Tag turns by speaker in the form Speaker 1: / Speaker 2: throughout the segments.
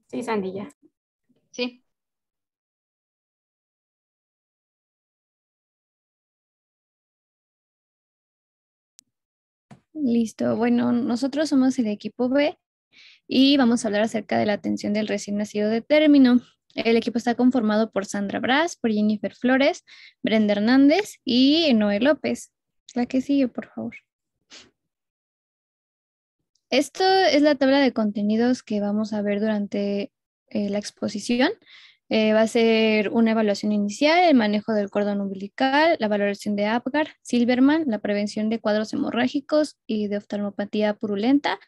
Speaker 1: Sí, Sandy, ya.
Speaker 2: Sí.
Speaker 3: Listo. Bueno, nosotros somos el equipo B y vamos a hablar acerca de la atención del recién nacido de término. El equipo está conformado por Sandra Brás, por Jennifer Flores, Brenda Hernández y Noé López. La que sigue, por favor. Esto es la tabla de contenidos que vamos a ver durante la exposición. Va a ser una evaluación inicial, el manejo del cordón umbilical, la valoración de Apgar, Silverman, la prevención de cuadros hemorrágicos y de oftalmopatía purulenta,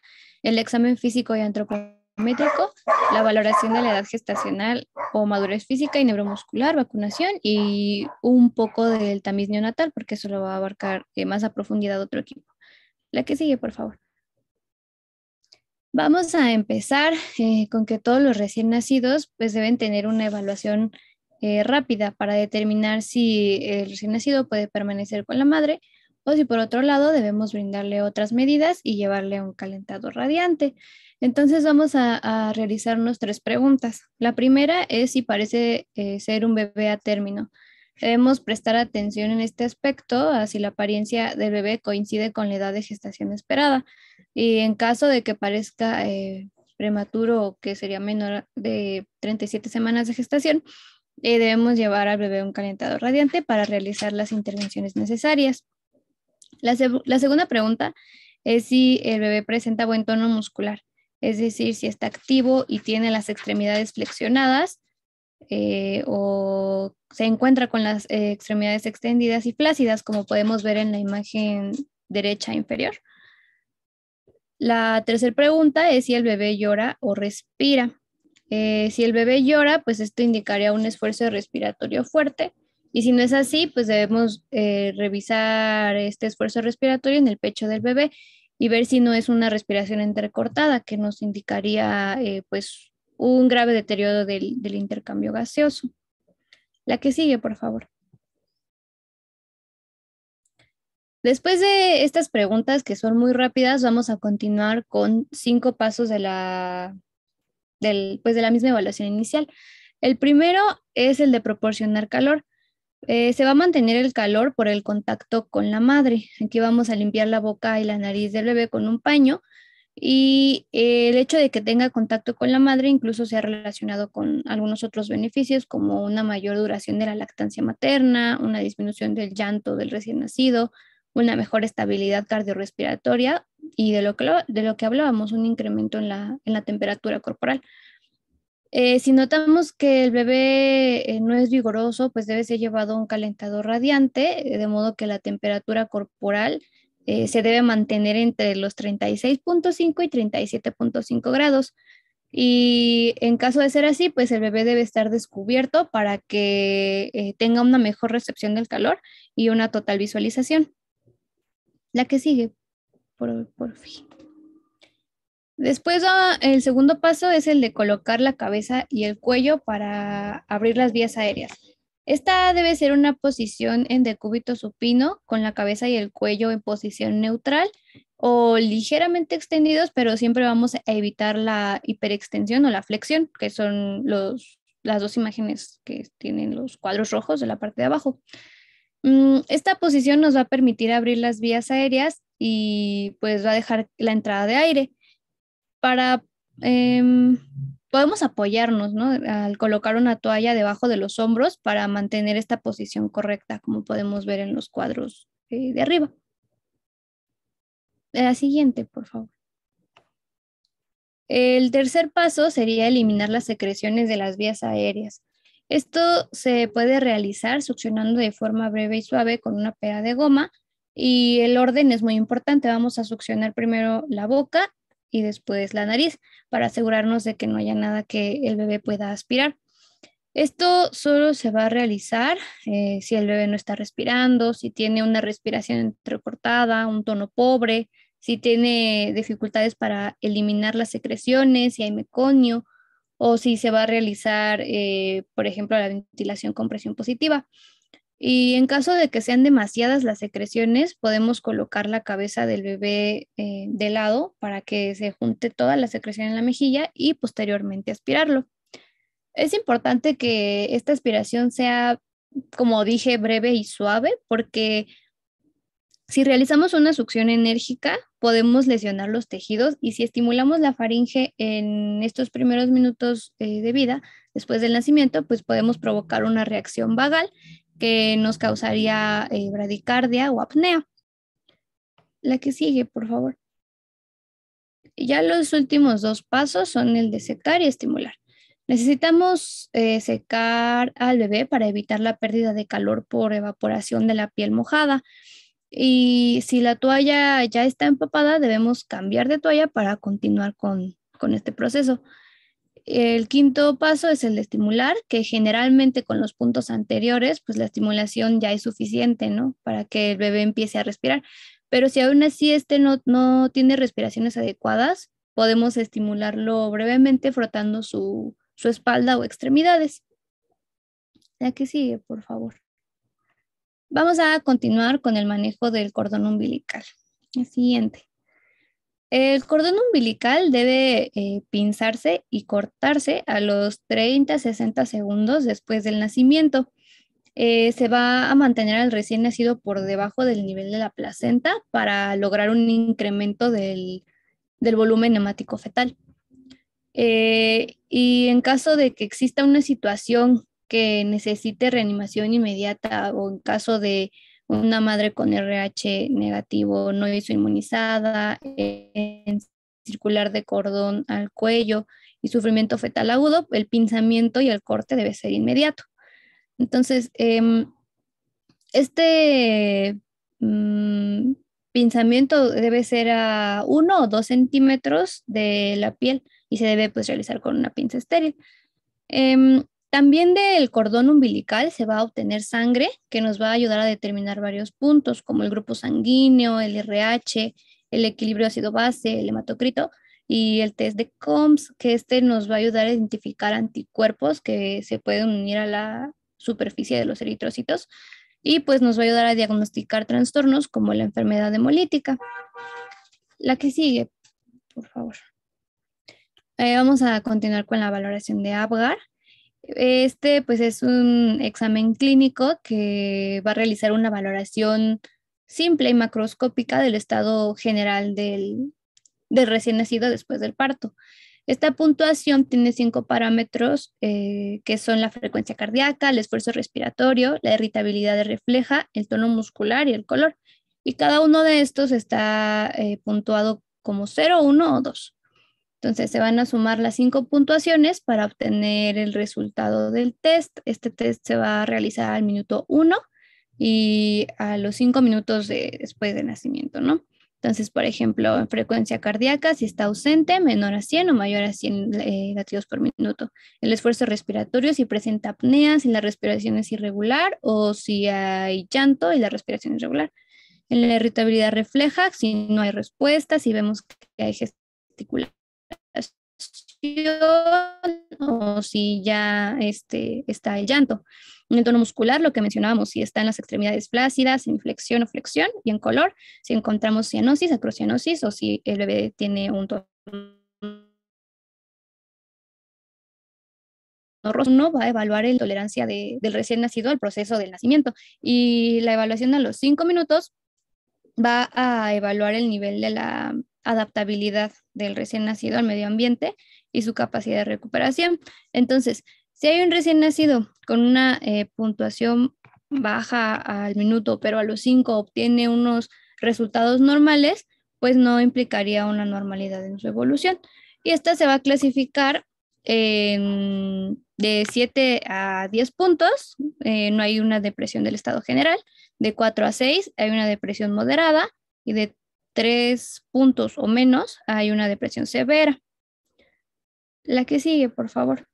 Speaker 3: el examen físico y antropométrico, la valoración de la edad gestacional o madurez física y neuromuscular, vacunación y un poco del tamiz neonatal, porque eso lo va a abarcar más a profundidad otro equipo. La que sigue, por favor. Vamos a empezar con que todos los recién nacidos pues deben tener una evaluación rápida para determinar si el recién nacido puede permanecer con la madre o si por otro lado debemos brindarle otras medidas y llevarle un calentador radiante. Entonces vamos a realizarnos 3 preguntas. La primera es si parece ser un bebé a término. Debemos prestar atención en este aspecto a si la apariencia del bebé coincide con la edad de gestación esperada. Y en caso de que parezca prematuro o que sería menor de 37 semanas de gestación, debemos llevar al bebé un calentador radiante para realizar las intervenciones necesarias. La segunda pregunta es si el bebé presenta buen tono muscular, es decir, si está activo y tiene las extremidades flexionadas o se encuentra con las extremidades extendidas y flácidas, como podemos ver en la imagen derecha inferior. La tercera pregunta es si el bebé llora o respira. Si el bebé llora, pues esto indicaría un esfuerzo respiratorio fuerte. Y si no es así, pues debemos revisar este esfuerzo respiratorio en el pecho del bebé y ver si no es una respiración entrecortada, que nos indicaría pues un grave deterioro del intercambio gaseoso. La que sigue, por favor. Después de estas preguntas que son muy rápidas, vamos a continuar con 5 pasos pues de la misma evaluación inicial. El primero es el de proporcionar calor. Se va a mantener el calor por el contacto con la madre. Aquí vamos a limpiar la boca y la nariz del bebé con un paño y el hecho de que tenga contacto con la madre incluso se ha relacionado con algunos otros beneficios como una mayor duración de la lactancia materna, una disminución del llanto del recién nacido, una mejor estabilidad cardiorrespiratoria y de lo que hablábamos, un incremento en la temperatura corporal. Si notamos que el bebé no es vigoroso, pues debe ser llevado a un calentador radiante, de modo que la temperatura corporal se debe mantener entre los 36,5 y 37,5 grados. Y en caso de ser así, pues el bebé debe estar descubierto para que tenga una mejor recepción del calor y una total visualización. La que sigue, por fin. Después, el segundo paso es el de colocar la cabeza y el cuello para abrir las vías aéreas. Esta debe ser una posición en decúbito supino, con la cabeza y el cuello en posición neutral o ligeramente extendidos, pero siempre vamos a evitar la hiperextensión o la flexión, que son las dos imágenes que tienen los cuadros rojos de la parte de abajo. Esta posición nos va a permitir abrir las vías aéreas y pues va a dejar la entrada de aire para, podemos apoyarnos, ¿no? Al colocar una toalla debajo de los hombros para mantener esta posición correcta, como podemos ver en los cuadros de arriba. La siguiente, por favor. El tercer paso sería eliminar las secreciones de las vías aéreas. Esto se puede realizar succionando de forma breve y suave con una pera de goma y el orden es muy importante. Vamos a succionar primero la boca y después la nariz para asegurarnos de que no haya nada que el bebé pueda aspirar. Esto solo se va a realizar si el bebé no está respirando, si tiene una respiración entrecortada, un tono pobre, si tiene dificultades para eliminar las secreciones, si hay meconio o si se va a realizar, por ejemplo, la ventilación con presión positiva. Y en caso de que sean demasiadas las secreciones, podemos colocar la cabeza del bebé de lado para que se junte toda la secreción en la mejilla y posteriormente aspirarlo. Es importante que esta aspiración sea, como dije, breve y suave, porque si realizamos una succión enérgica, podemos lesionar los tejidos y si estimulamos la faringe en estos primeros minutos de vida, después del nacimiento, pues podemos provocar una reacción vagal que nos causaría bradicardia o apnea. La que sigue, por favor. Ya los últimos dos pasos son el de secar y estimular. Necesitamos secar al bebé para evitar la pérdida de calor por evaporación de la piel mojada. Y si la toalla ya está empapada, debemos cambiar de toalla para continuar con este proceso. El quinto paso es el de estimular, que generalmente con los puntos anteriores, pues la estimulación ya es suficiente, ¿no? Para que el bebé empiece a respirar. Pero si aún así este no tiene respiraciones adecuadas, podemos estimularlo brevemente frotando su espalda o extremidades. La que sigue, por favor. Vamos a continuar con el manejo del cordón umbilical. El siguiente. El cordón umbilical debe pinzarse y cortarse a los 30-60 segundos después del nacimiento. Se va a mantener al recién nacido por debajo del nivel de la placenta para lograr un incremento del volumen hemático fetal. Y en caso de que exista una situación que necesite reanimación inmediata o en caso de una madre con RH negativo no hizo inmunizada, en circular de cordón al cuello y sufrimiento fetal agudo, el pinzamiento y el corte debe ser inmediato. Entonces, este mm, pinzamiento debe ser a 1 o 2 centímetros de la piel y se debe pues realizar con una pinza estéril. También del cordón umbilical se va a obtener sangre que nos va a ayudar a determinar varios puntos como el grupo sanguíneo, el RH, el equilibrio ácido-base, el hematocrito y el test de COMS, que este nos va a ayudar a identificar anticuerpos que se pueden unir a la superficie de los eritrocitos y pues nos va a ayudar a diagnosticar trastornos como la enfermedad hemolítica. La que sigue, por favor. Vamos a continuar con la valoración de Apgar. Este pues es un examen clínico que va a realizar una valoración simple y macroscópica del estado general del recién nacido después del parto. Esta puntuación tiene 5 parámetros que son la frecuencia cardíaca, el esfuerzo respiratorio, la irritabilidad refleja, el tono muscular y el color. Y cada uno de estos está puntuado como 0, 1 o 2. Entonces se van a sumar las 5 puntuaciones para obtener el resultado del test. Este test se va a realizar al minuto 1 y a los 5 minutos después del nacimiento, ¿no? Entonces, por ejemplo, en frecuencia cardíaca, si está ausente, menor a 100 o mayor a 100 latidos por minuto. El esfuerzo respiratorio, si presenta apnea, si la respiración es irregular o si hay llanto y la respiración es irregular. En la irritabilidad refleja, si no hay respuesta, si vemos que hay gesticulación o si ya está el llanto. En el tono muscular, lo que mencionábamos, si está en las extremidades flácidas, en flexión o flexión, y en color, si encontramos cianosis, acrocianosis, o si el bebé tiene un tono rojo, uno va a evaluar la tolerancia del recién nacido al proceso del nacimiento. Y la evaluación a los 5 minutos va a evaluar el nivel de la adaptabilidad del recién nacido al medio ambiente y su capacidad de recuperación. Entonces, si hay un recién nacido con una puntuación baja al minuto, pero a los 5 obtiene unos resultados normales, pues no implicaría una normalidad en su evolución. Y esta se va a clasificar de 7 a 10 puntos, no hay una depresión del estado general. De 4 a 6 hay una depresión moderada y de 3 puntos o menos hay una depresión severa. La que sigue, por favor.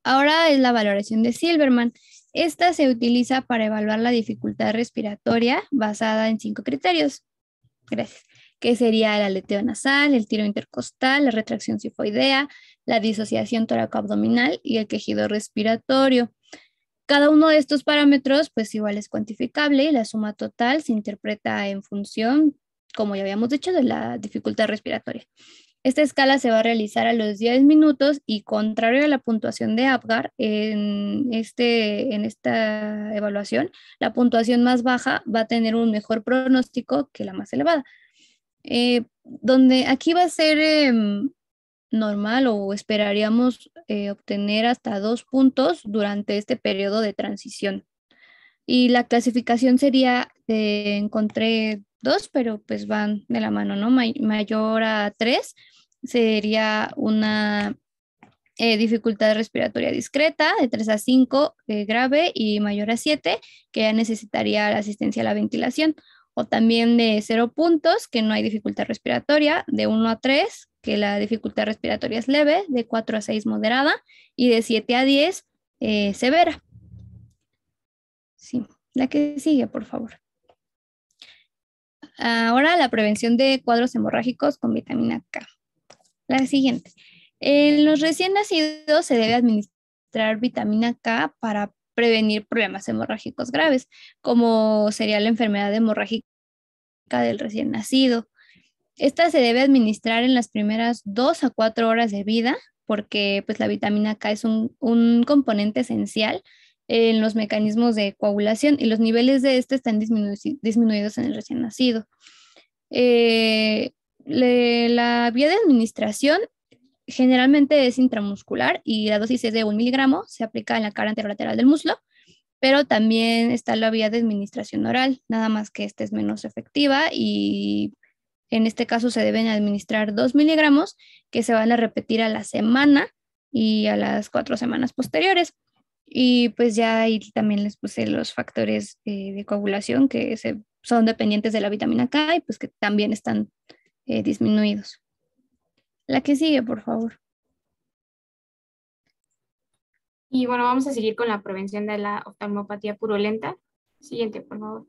Speaker 3: Ahora es la valoración de Silverman. Esta se utiliza para evaluar la dificultad respiratoria basada en 5 criterios. Gracias. Que sería el aleteo nasal, el tiro intercostal, la retracción sifoidea, la disociación toracoabdominal y el quejido respiratorio. Cada uno de estos parámetros, pues igual es cuantificable y la suma total se interpreta en función, como ya habíamos dicho, de la dificultad respiratoria. Esta escala se va a realizar a los 10 minutos y contrario a la puntuación de Apgar, en esta evaluación, la puntuación más baja va a tener un mejor pronóstico que la más elevada. Donde aquí va a ser normal o esperaríamos obtener hasta 2 puntos durante este periodo de transición. Y la clasificación sería, encontré dos, pero pues van de la mano, ¿no? Mayor a 3 sería una dificultad respiratoria discreta, de 3 a 5 grave y mayor a 7 que ya necesitaría la asistencia a la ventilación. O también de 0 puntos, que no hay dificultad respiratoria, de 1 a 3 que la dificultad respiratoria es leve, de 4 a 6 moderada y de 7 a 10 severa. Sí, la que sigue, por favor. Ahora la prevención de cuadros hemorrágicos con vitamina K. La siguiente. En los recién nacidos se debe administrar vitamina K para prevenir problemas hemorrágicos graves, como sería la enfermedad hemorrágica del recién nacido. Esta se debe administrar en las primeras 2 a 4 horas de vida, porque pues, la vitamina K es un componente esencial en los mecanismos de coagulación y los niveles de este están disminuidos en el recién nacido. La vía de administración generalmente es intramuscular y la dosis es de 1 miligramo, se aplica en la cara anterolateral del muslo, pero también está la vía de administración oral, nada más que esta es menos efectiva y en este caso se deben administrar 2 miligramos que se van a repetir a la semana y a las 4 semanas posteriores. Y pues ya ahí también les puse los factores de coagulación que son dependientes de la vitamina K y pues que también están disminuidos. La que sigue, por favor.
Speaker 1: Y bueno, vamos a seguir con la prevención de la oftalmopatía purulenta. Siguiente, por favor.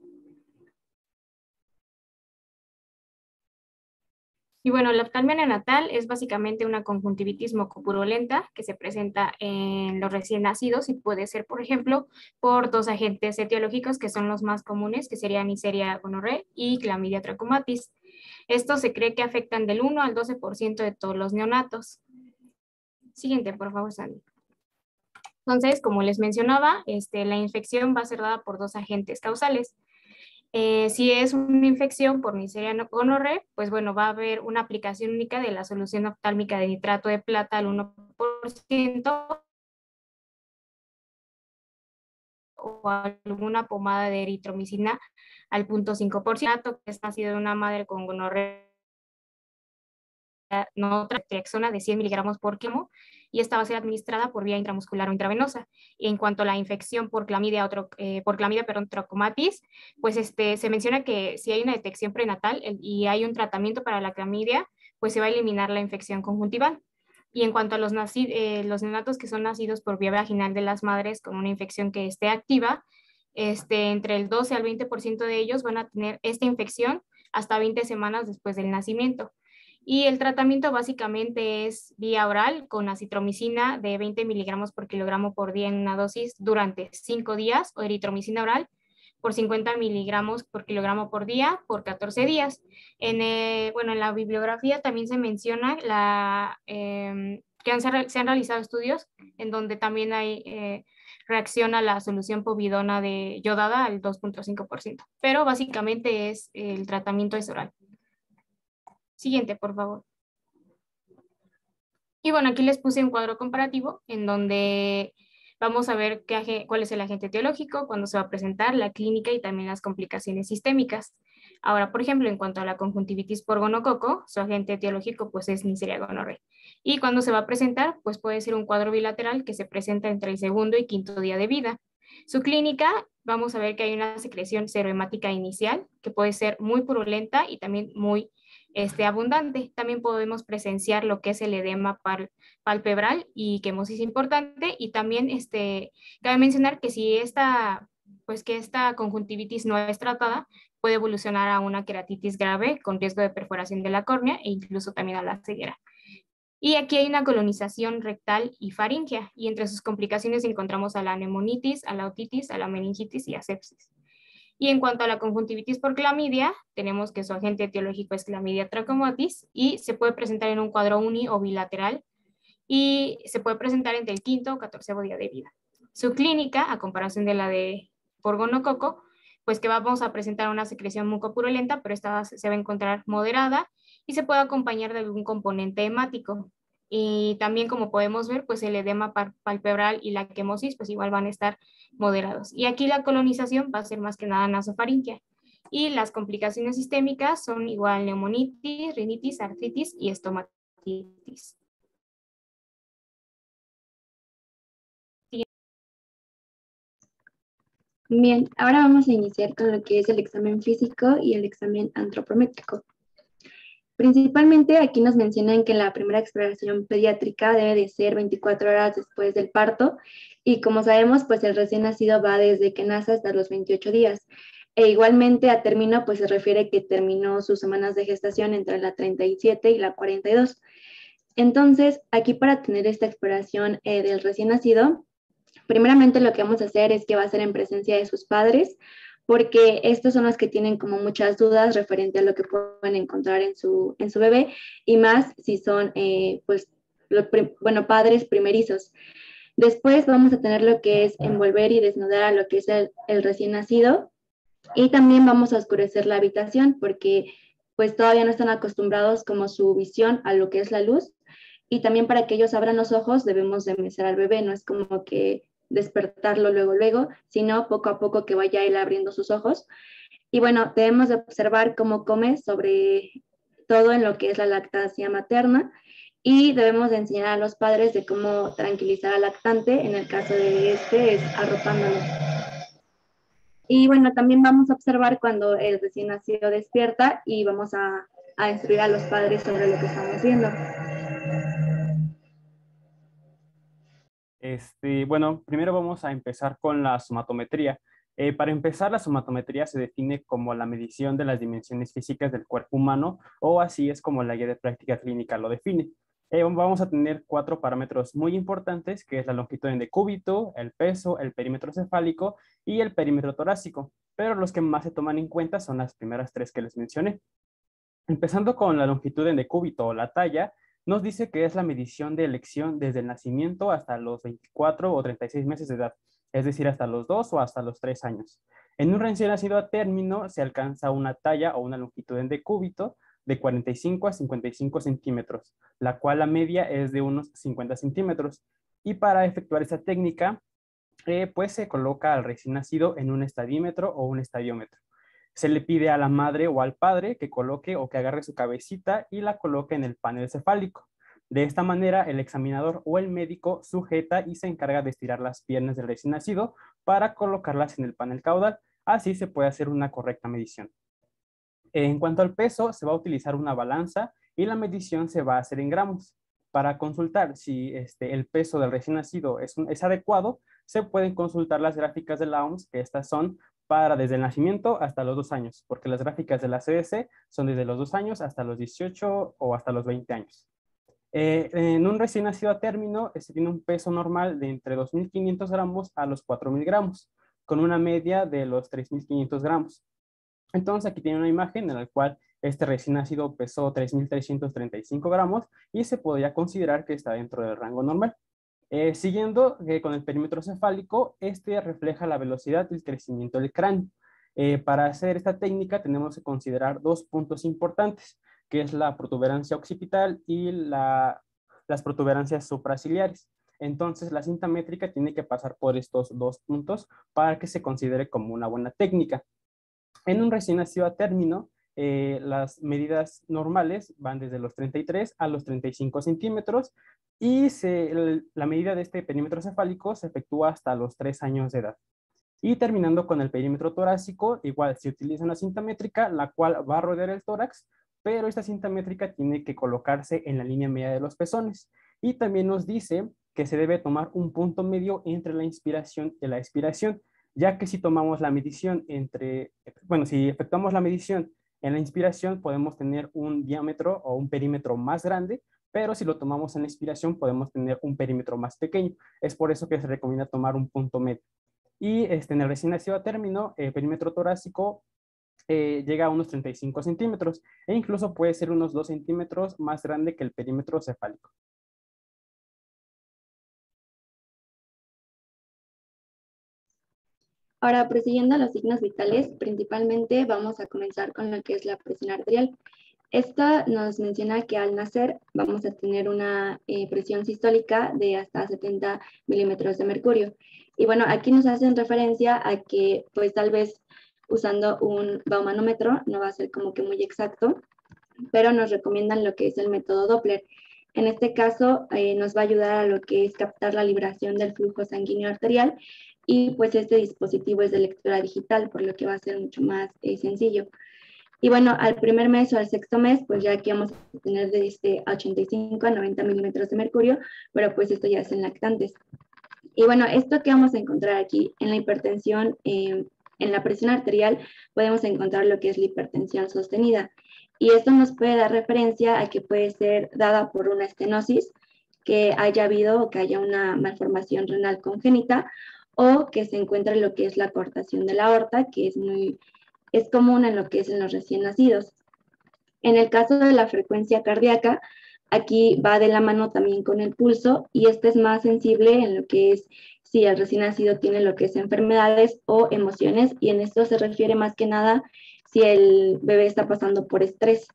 Speaker 1: Y bueno, la oftalmia neonatal es básicamente una conjuntivitis mucopurulenta que se presenta en los recién nacidos y puede ser, por ejemplo, por dos agentes etiológicos que son los más comunes, que serían Neisseria gonorrhoeae y Clamidia trachomatis. Estos se cree que afectan del 1 al 12% de todos los neonatos. Siguiente, por favor, Sandy. Entonces, como les mencionaba, la infección va a ser dada por dos agentes causales. Si es una infección por Neisseria gonorrhoeae, pues bueno, va a haber una aplicación única de la solución oftálmica de nitrato de plata al 1% o alguna pomada de eritromicina al 0.5%, que es nacido de una madre con gonorrea no naltrexona de 100 miligramos por kilo y esta va a ser administrada por vía intramuscular o intravenosa. Y en cuanto a la infección por clamidia, trachomatis, pues se menciona que si hay una detección prenatal y hay un tratamiento para la clamidia, pues se va a eliminar la infección conjuntival. Y en cuanto a los neonatos que son nacidos por vía vaginal de las madres con una infección que esté activa, entre el 12 al 20% de ellos van a tener esta infección hasta 20 semanas después del nacimiento. Y el tratamiento básicamente es vía oral con acitromicina de 20 miligramos por kilogramo por día en una dosis durante 5 días o eritromicina oral por 50 miligramos por kilogramo por día por 14 días. En la bibliografía también se menciona que se han realizado estudios en donde también hay reacción a la solución povidona de yodada al 2.5%, pero básicamente el tratamiento es oral. Siguiente, por favor. Y bueno, aquí les puse un cuadro comparativo en donde vamos a ver cuál es el agente etiológico, cuándo se va a presentar, la clínica y también las complicaciones sistémicas. Ahora, por ejemplo, en cuanto a la conjuntivitis por gonococo, su agente etiológico pues es Neisseria gonorrhoeae. Y cuando se va a presentar, pues puede ser un cuadro bilateral que se presenta entre el segundo y quinto día de vida. Su clínica, vamos a ver que hay una secreción serohemática inicial que puede ser muy purulenta y también muy abundante. También podemos presenciar lo que es el edema palpebral y que es importante. Y también cabe mencionar que si esta conjuntivitis no es tratada, puede evolucionar a una queratitis grave con riesgo de perforación de la córnea e incluso también a la ceguera. Y aquí hay una colonización rectal y faríngea, y entre sus complicaciones encontramos a la neumonitis, a la otitis, a la meningitis y a sepsis. Y en cuanto a la conjuntivitis por clamidia, tenemos que su agente etiológico es Clamidia trachomatis y se puede presentar en un cuadro uni o bilateral y se puede presentar entre el quinto o 14º día de vida. Su clínica, a comparación de la de por gonococo, pues que vamos a presentar una secreción mucopurulenta, pero esta se va a encontrar moderada y se puede acompañar de algún componente hemático. Y también, como podemos ver, pues el edema palpebral y la quemosis, pues igual van a estar moderados. Y aquí la colonización va a ser más que nada nasofaringia. Y las complicaciones sistémicas son igual neumonitis, rinitis, artritis y estomatitis.
Speaker 2: Bien, ahora vamos a iniciar con lo que es el examen físico y el examen antropométrico. Principalmente aquí nos mencionan que la primera exploración pediátrica debe de ser 24 horas después del parto y como sabemos, pues el recién nacido va desde que nace hasta los 28 días. E igualmente a término, pues se refiere que terminó sus semanas de gestación entre la 37 y la 42. Entonces, aquí para tener esta exploración del recién nacido, primeramente lo que vamos a hacer es que va a ser en presencia de sus padres, porque estos son los que tienen como muchas dudas referente a lo que pueden encontrar en su bebé, y más si son, pues, padres primerizos. Después vamos a tener lo que es envolver y desnudar a lo que es el recién nacido, y también vamos a oscurecer la habitación, porque pues todavía no están acostumbrados como su visión a lo que es la luz, y también para que ellos abran los ojos debemos de mecer al bebé, no es como que despertarlo luego, sino poco a poco que vaya él abriendo sus ojos. Y bueno, debemos de observar cómo come, sobre todo en lo que es la lactancia materna, y debemos de enseñar a los padres de cómo tranquilizar al lactante, en el caso de este es arropándolo. Y bueno, también vamos a observar cuando el recién nacido despierta y vamos a instruir a los padres sobre lo que estamos viendo.
Speaker 4: Bueno, primero vamos a empezar con la somatometría. Para empezar, la somatometría se define como la medición de las dimensiones físicas del cuerpo humano, o así es como la guía de práctica clínica lo define. Vamos a tener 4 parámetros muy importantes, que es la longitud en decúbito, el peso, el perímetro cefálico y el perímetro torácico, pero los que más se toman en cuenta son las primeras 3 que les mencioné. Empezando con la longitud en decúbito o la talla, nos dice que es la medición de elección desde el nacimiento hasta los 24 o 36 meses de edad, es decir, hasta los 2 o hasta los 3 años. En un recién nacido a término se alcanza una talla o una longitud en decúbito de 45 a 55 centímetros, la cual la media es de unos 50 centímetros. Y para efectuar esta técnica, pues se coloca al recién nacido en un estadímetro o un estadiómetro. Se le pide a la madre o al padre que coloque o que agarre su cabecita y la coloque en el panel cefálico. De esta manera, el examinador o el médico sujeta y se encarga de estirar las piernas del recién nacido para colocarlas en el panel caudal. Así se puede hacer una correcta medición. En cuanto al peso, se va a utilizar una balanza y la medición se va a hacer en gramos. Para consultar si el peso del recién nacido es adecuado, se pueden consultar las gráficas de la OMS, que estas son para desde el nacimiento hasta los 2 años, porque las gráficas de la CDC son desde los 2 años hasta los 18 o hasta los 20 años. En un recién nacido a término, tiene un peso normal de entre 2.500 gramos a los 4.000 gramos, con una media de los 3.500 gramos. Entonces aquí tiene una imagen en la cual este recién nacido pesó 3.335 gramos y se podría considerar que está dentro del rango normal. Siguiendo con el perímetro cefálico, este refleja la velocidad del crecimiento del cráneo. Para hacer esta técnica tenemos que considerar 2 puntos importantes, que es la protuberancia occipital y las protuberancias supraciliares. Entonces la cinta métrica tiene que pasar por estos 2 puntos para que se considere como una buena técnica. En un recién nacido a término, las medidas normales van desde los 33 a los 35 centímetros y la medida de este perímetro cefálico se efectúa hasta los 3 años de edad. Y terminando con el perímetro torácico, igual se utiliza una cinta métrica, la cual va a rodear el tórax, pero esta cinta métrica tiene que colocarse en la línea media de los pezones. Y también nos dice que se debe tomar un punto medio entre la inspiración y la expiración, ya que si tomamos la medición si efectuamos la medición en la inspiración, podemos tener un diámetro o un perímetro más grande, pero si lo tomamos en la expiración podemos tener un perímetro más pequeño. Es por eso que se recomienda tomar un punto medio. Y en el recién nacido a término, el perímetro torácico llega a unos 35 centímetros e incluso puede ser unos 2 centímetros más grande que el perímetro cefálico.
Speaker 2: Ahora, prosiguiendo los signos vitales, principalmente vamos a comenzar con lo que es la presión arterial. Esta nos menciona que al nacer vamos a tener una presión sistólica de hasta 70 milímetros de mercurio. Y bueno, aquí nos hacen referencia a que pues tal vez usando un baumanómetro no va a ser como que muy exacto, pero nos recomiendan lo que es el método Doppler. En este caso nos va a ayudar a lo que es captar la libración del flujo sanguíneo arterial y pues este dispositivo es de lectura digital, por lo que va a ser mucho más sencillo. Y bueno, al primer mes o al sexto mes, pues ya aquí vamos a tener de 85 a 90 milímetros de mercurio, pero pues esto ya es en lactantes. Y bueno, esto que vamos a encontrar aquí en la hipertensión, en la presión arterial, podemos encontrar lo que es la hipertensión sostenida. Y esto nos puede dar referencia a que puede ser dada por una estenosis, que haya habido o que haya una malformación renal congénita, o que se encuentre lo que es la cortación de la aorta, que es común en lo que es en los recién nacidos. En el caso de la frecuencia cardíaca, aquí va de la mano también con el pulso y este es más sensible en lo que es si el recién nacido tiene lo que es enfermedades o emociones y en esto se refiere más que nada si el bebé está pasando por estrés.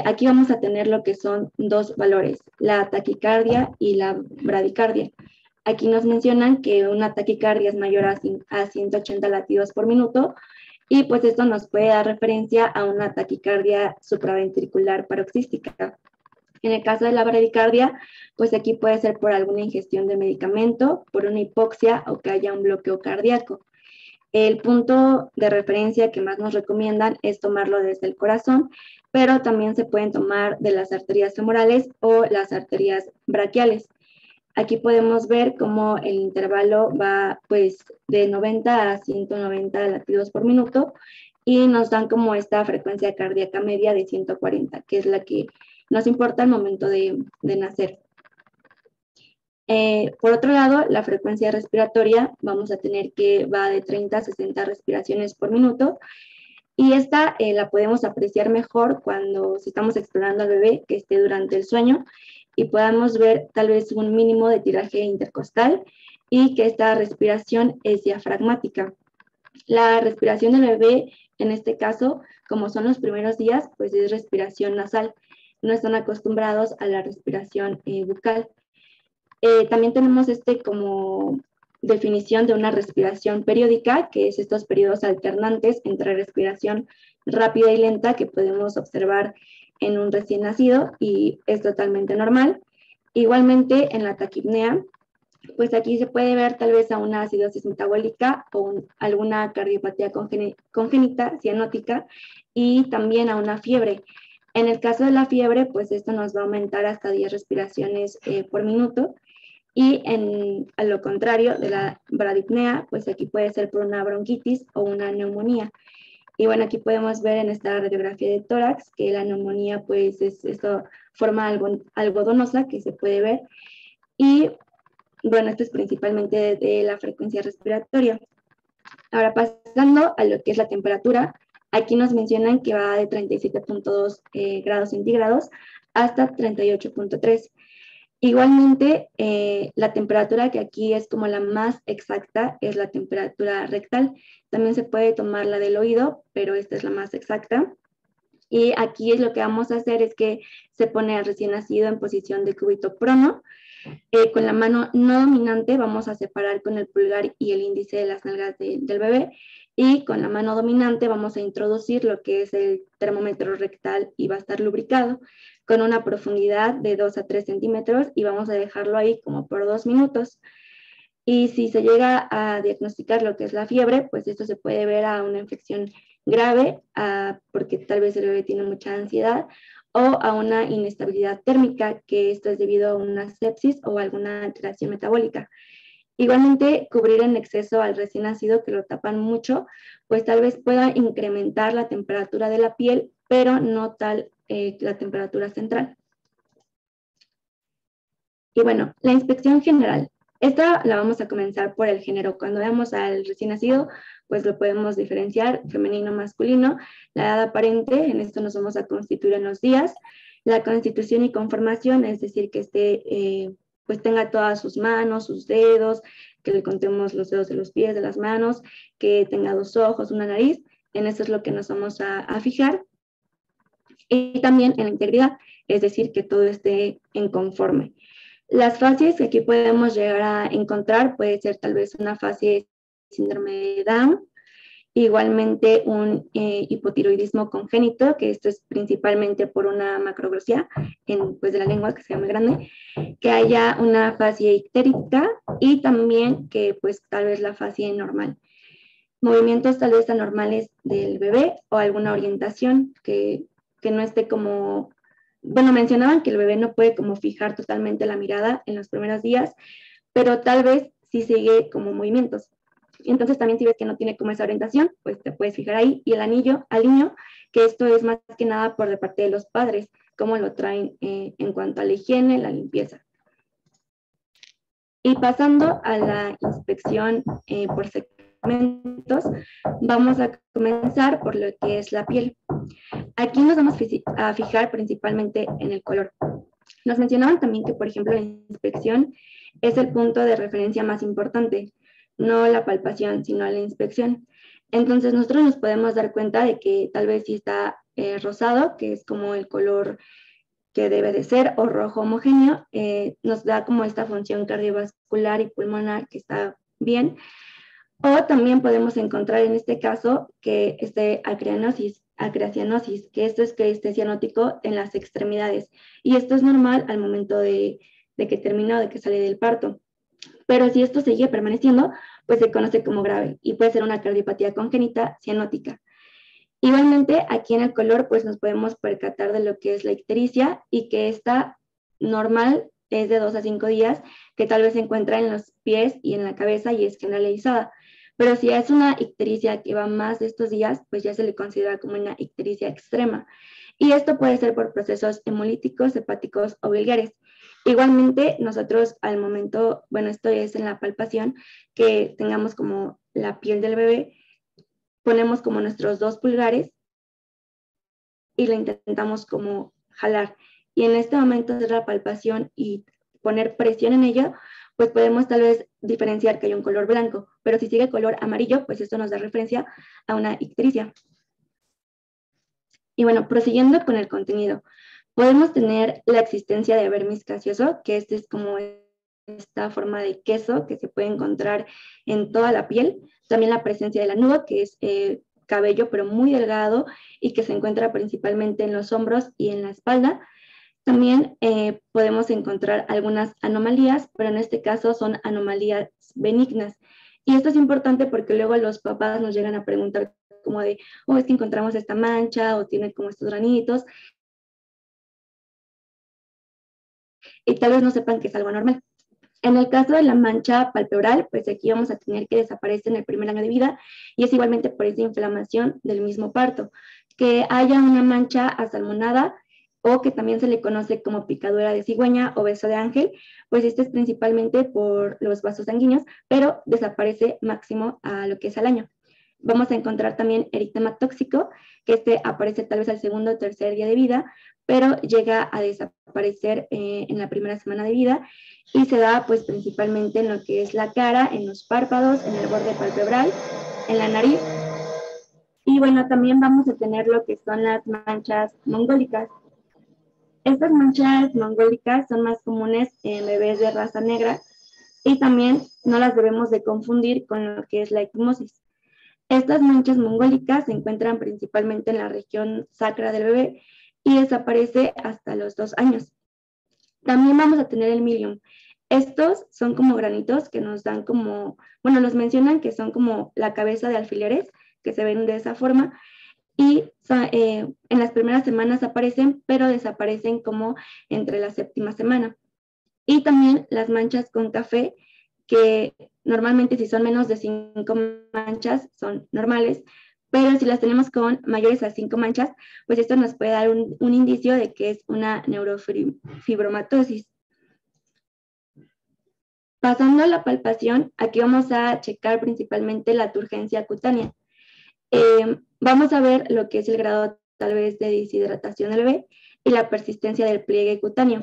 Speaker 2: Aquí vamos a tener lo que son dos valores, la taquicardia y la bradicardia. Aquí nos mencionan que una taquicardia es mayor a 180 latidos por minuto y pues esto nos puede dar referencia a una taquicardia supraventricular paroxística. En el caso de la bradicardia, pues aquí puede ser por alguna ingestión de medicamento, por una hipoxia o que haya un bloqueo cardíaco. El punto de referencia que más nos recomiendan es tomarlo desde el corazón, pero también se pueden tomar de las arterias femorales o las arterias braquiales. Aquí podemos ver cómo el intervalo va pues de 90 a 190 latidos por minuto y nos dan como esta frecuencia cardíaca media de 140, que es la que nos importa al momento de nacer. Por otro lado, la frecuencia respiratoria vamos a tener que va de 30 a 60 respiraciones por minuto y esta la podemos apreciar mejor cuando si estamos explorando al bebé que esté durante el sueño y podamos ver tal vez un mínimo de tiraje intercostal y que esta respiración es diafragmática. La respiración del bebé, en este caso, como son los primeros días, pues es respiración nasal. No están acostumbrados a la respiración bucal. También tenemos como definición de una respiración periódica, que es estos periodos alternantes entre respiración rápida y lenta que podemos observar en un recién nacido y es totalmente normal. Igualmente en la taquipnea, pues aquí se puede ver tal vez a una acidosis metabólica o alguna cardiopatía congénita, cianótica y también a una fiebre. En el caso de la fiebre, pues esto nos va a aumentar hasta 10 respiraciones por minuto. Y a lo contrario de la bradipnea, pues aquí puede ser por una bronquitis o una neumonía. Y bueno, aquí podemos ver en esta radiografía de tórax que la neumonía pues es esto forma algodonosa que se puede ver. Y bueno, esto es principalmente de la frecuencia respiratoria. Ahora pasando a lo que es la temperatura, aquí nos mencionan que va de 37.2 grados centígrados hasta 38.3. Igualmente, la temperatura que aquí es como la más exacta es la temperatura rectal. También se puede tomar la del oído, pero esta es la más exacta. Y aquí es lo que vamos a hacer es que se pone al recién nacido en posición de cúbito prono. Con la mano no dominante vamos a separar con el pulgar y el índice de las nalgas del bebé. Y con la mano dominante vamos a introducir lo que es el termómetro rectal y va a estar lubricado con una profundidad de 2 a 3 centímetros y vamos a dejarlo ahí como por 2 minutos. Y si se llega a diagnosticar lo que es la fiebre, pues esto se puede ver a una infección grave, porque tal vez el bebé tiene mucha ansiedad, o a una inestabilidad térmica, que esto es debido a una sepsis o alguna alteración metabólica. Igualmente, cubrir en exceso al recién nacido, que lo tapan mucho, pues tal vez pueda incrementar la temperatura de la piel, pero no tal la temperatura central. Y bueno, la inspección general. Esta la vamos a comenzar por el género. Cuando veamos al recién nacido, pues lo podemos diferenciar, femenino, masculino. La edad aparente, en esto nos vamos a constituir en los días. La constitución y conformación, es decir, que esté, pues tenga todas sus manos, sus dedos, que le contemos los dedos de los pies, de las manos, que tenga 2 ojos, una nariz. En esto es lo que nos vamos a fijar. Y también en la integridad, es decir, que todo esté en conforme. Las fases que aquí podemos llegar a encontrar puede ser tal vez una fase de síndrome de Down, igualmente un hipotiroidismo congénito, que esto es principalmente por una macroglosia pues, de la lengua, que sea muy grande, que haya una fase ictérica y también que pues tal vez la fase normal. Movimientos tal vez anormales del bebé o alguna orientación que no esté como... Bueno, mencionaban que el bebé no puede como fijar totalmente la mirada en los primeros días, pero tal vez sí sigue como movimientos. Entonces también si ves que no tiene como esa orientación, pues te puedes fijar ahí. Y al niño, que esto es más que nada por de parte de los padres, cómo lo traen en cuanto a la higiene, la limpieza. Y pasando a la inspección por segmentos, vamos a comenzar por lo que es la piel. Aquí nos vamos a fijar principalmente en el color. Nos mencionaban también que, por ejemplo, la inspección es el punto de referencia más importante, no la palpación, sino la inspección. Entonces, nosotros nos podemos dar cuenta de que tal vez si está rosado, que es como el color que debe de ser, o rojo homogéneo, nos da como esta función cardiovascular y pulmonar que está bien. O también podemos encontrar en este caso que esté acreanosis, que esto es crisis cianótico en las extremidades. Y esto es normal al momento de que termina o de que sale del parto. Pero si esto sigue permaneciendo, pues se conoce como grave y puede ser una cardiopatía congénita cianótica. Igualmente, aquí en el color, pues nos podemos percatar de lo que es la ictericia y que esta normal es de 2 a 5 días, que tal vez se encuentra en los pies y en la cabeza y es generalizada. Pero si es una ictericia que va más de estos días, pues ya se le considera como una ictericia extrema. Y esto puede ser por procesos hemolíticos, hepáticos o biliares. Igualmente, nosotros al momento, bueno, esto es en la palpación, que tengamos como la piel del bebé, ponemos como nuestros 2 pulgares y la intentamos como jalar. Y en este momento de la palpación y poner presión en ella, pues podemos tal vez diferenciar que hay un color blanco, pero si sigue color amarillo, pues esto nos da referencia a una ictericia. Y bueno, prosiguiendo con el contenido, podemos tener la existencia de vermis gaseoso, que este es como esta forma de queso que se puede encontrar en toda la piel. También la presencia del lanudo, que es cabello pero muy delgado y que se encuentra principalmente en los hombros y en la espalda. También podemos encontrar algunas anomalías, pero en este caso son anomalías benignas. Y esto es importante porque luego los papás nos llegan a preguntar como de, oh, es que encontramos esta mancha o tiene como estos granitos. Y tal vez no sepan que es algo normal. En el caso de la mancha palpebral, pues aquí vamos a tener que desaparece en el primer año de vida y es igualmente por esa inflamación del mismo parto. Que haya una mancha asalmonada o que también se le conoce como picadura de cigüeña o beso de ángel, pues este es principalmente por los vasos sanguíneos, pero desaparece máximo a lo que es al año. Vamos a encontrar también eritema tóxico, que este aparece tal vez al segundo o tercer día de vida, pero llega a desaparecer en la primera semana de vida y se da pues principalmente en lo que es la cara, en los párpados, en el borde palpebral, en la nariz. Y bueno, también vamos a tener lo que son las manchas mongólicas. Estas manchas mongólicas son más comunes en bebés de raza negra y también no las debemos de confundir con lo que es la equimosis. Estas manchas mongólicas se encuentran principalmente en la región sacra del bebé y desaparece hasta los 2 años. También vamos a tener el milium. Estos son como granitos que nos dan como, bueno, los mencionan que son como la cabeza de alfileres, que se ven de esa forma, y en las primeras semanas aparecen, pero desaparecen como entre la 7ª semana. Y también las manchas con café, que normalmente si son menos de 5 manchas son normales, pero si las tenemos con mayores a 5 manchas, pues esto nos puede dar un indicio de que es una neurofibromatosis. Pasando a la palpación, aquí vamos a checar principalmente la turgencia cutánea. Vamos a ver lo que es el grado tal vez de deshidratación del bebé y la persistencia del pliegue cutáneo.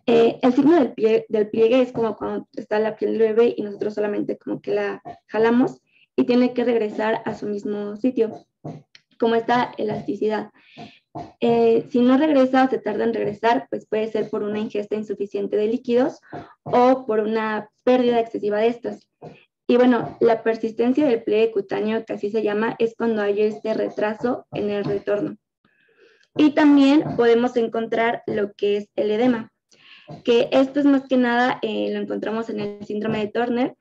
Speaker 2: El signo del pliegue es como cuando está la piel del bebé y nosotros solamente como que la jalamos y tiene que regresar a su mismo sitio, como esta elasticidad. Si no regresa o se tarda en regresar, pues puede ser por una ingesta insuficiente de líquidos o por una pérdida excesiva de estos. Y bueno, la persistencia del pliegue cutáneo, que así se llama, es cuando hay este retraso en el retorno. Y también podemos encontrar lo que es el edema, que esto es más que nada, lo encontramos en el síndrome de Turner,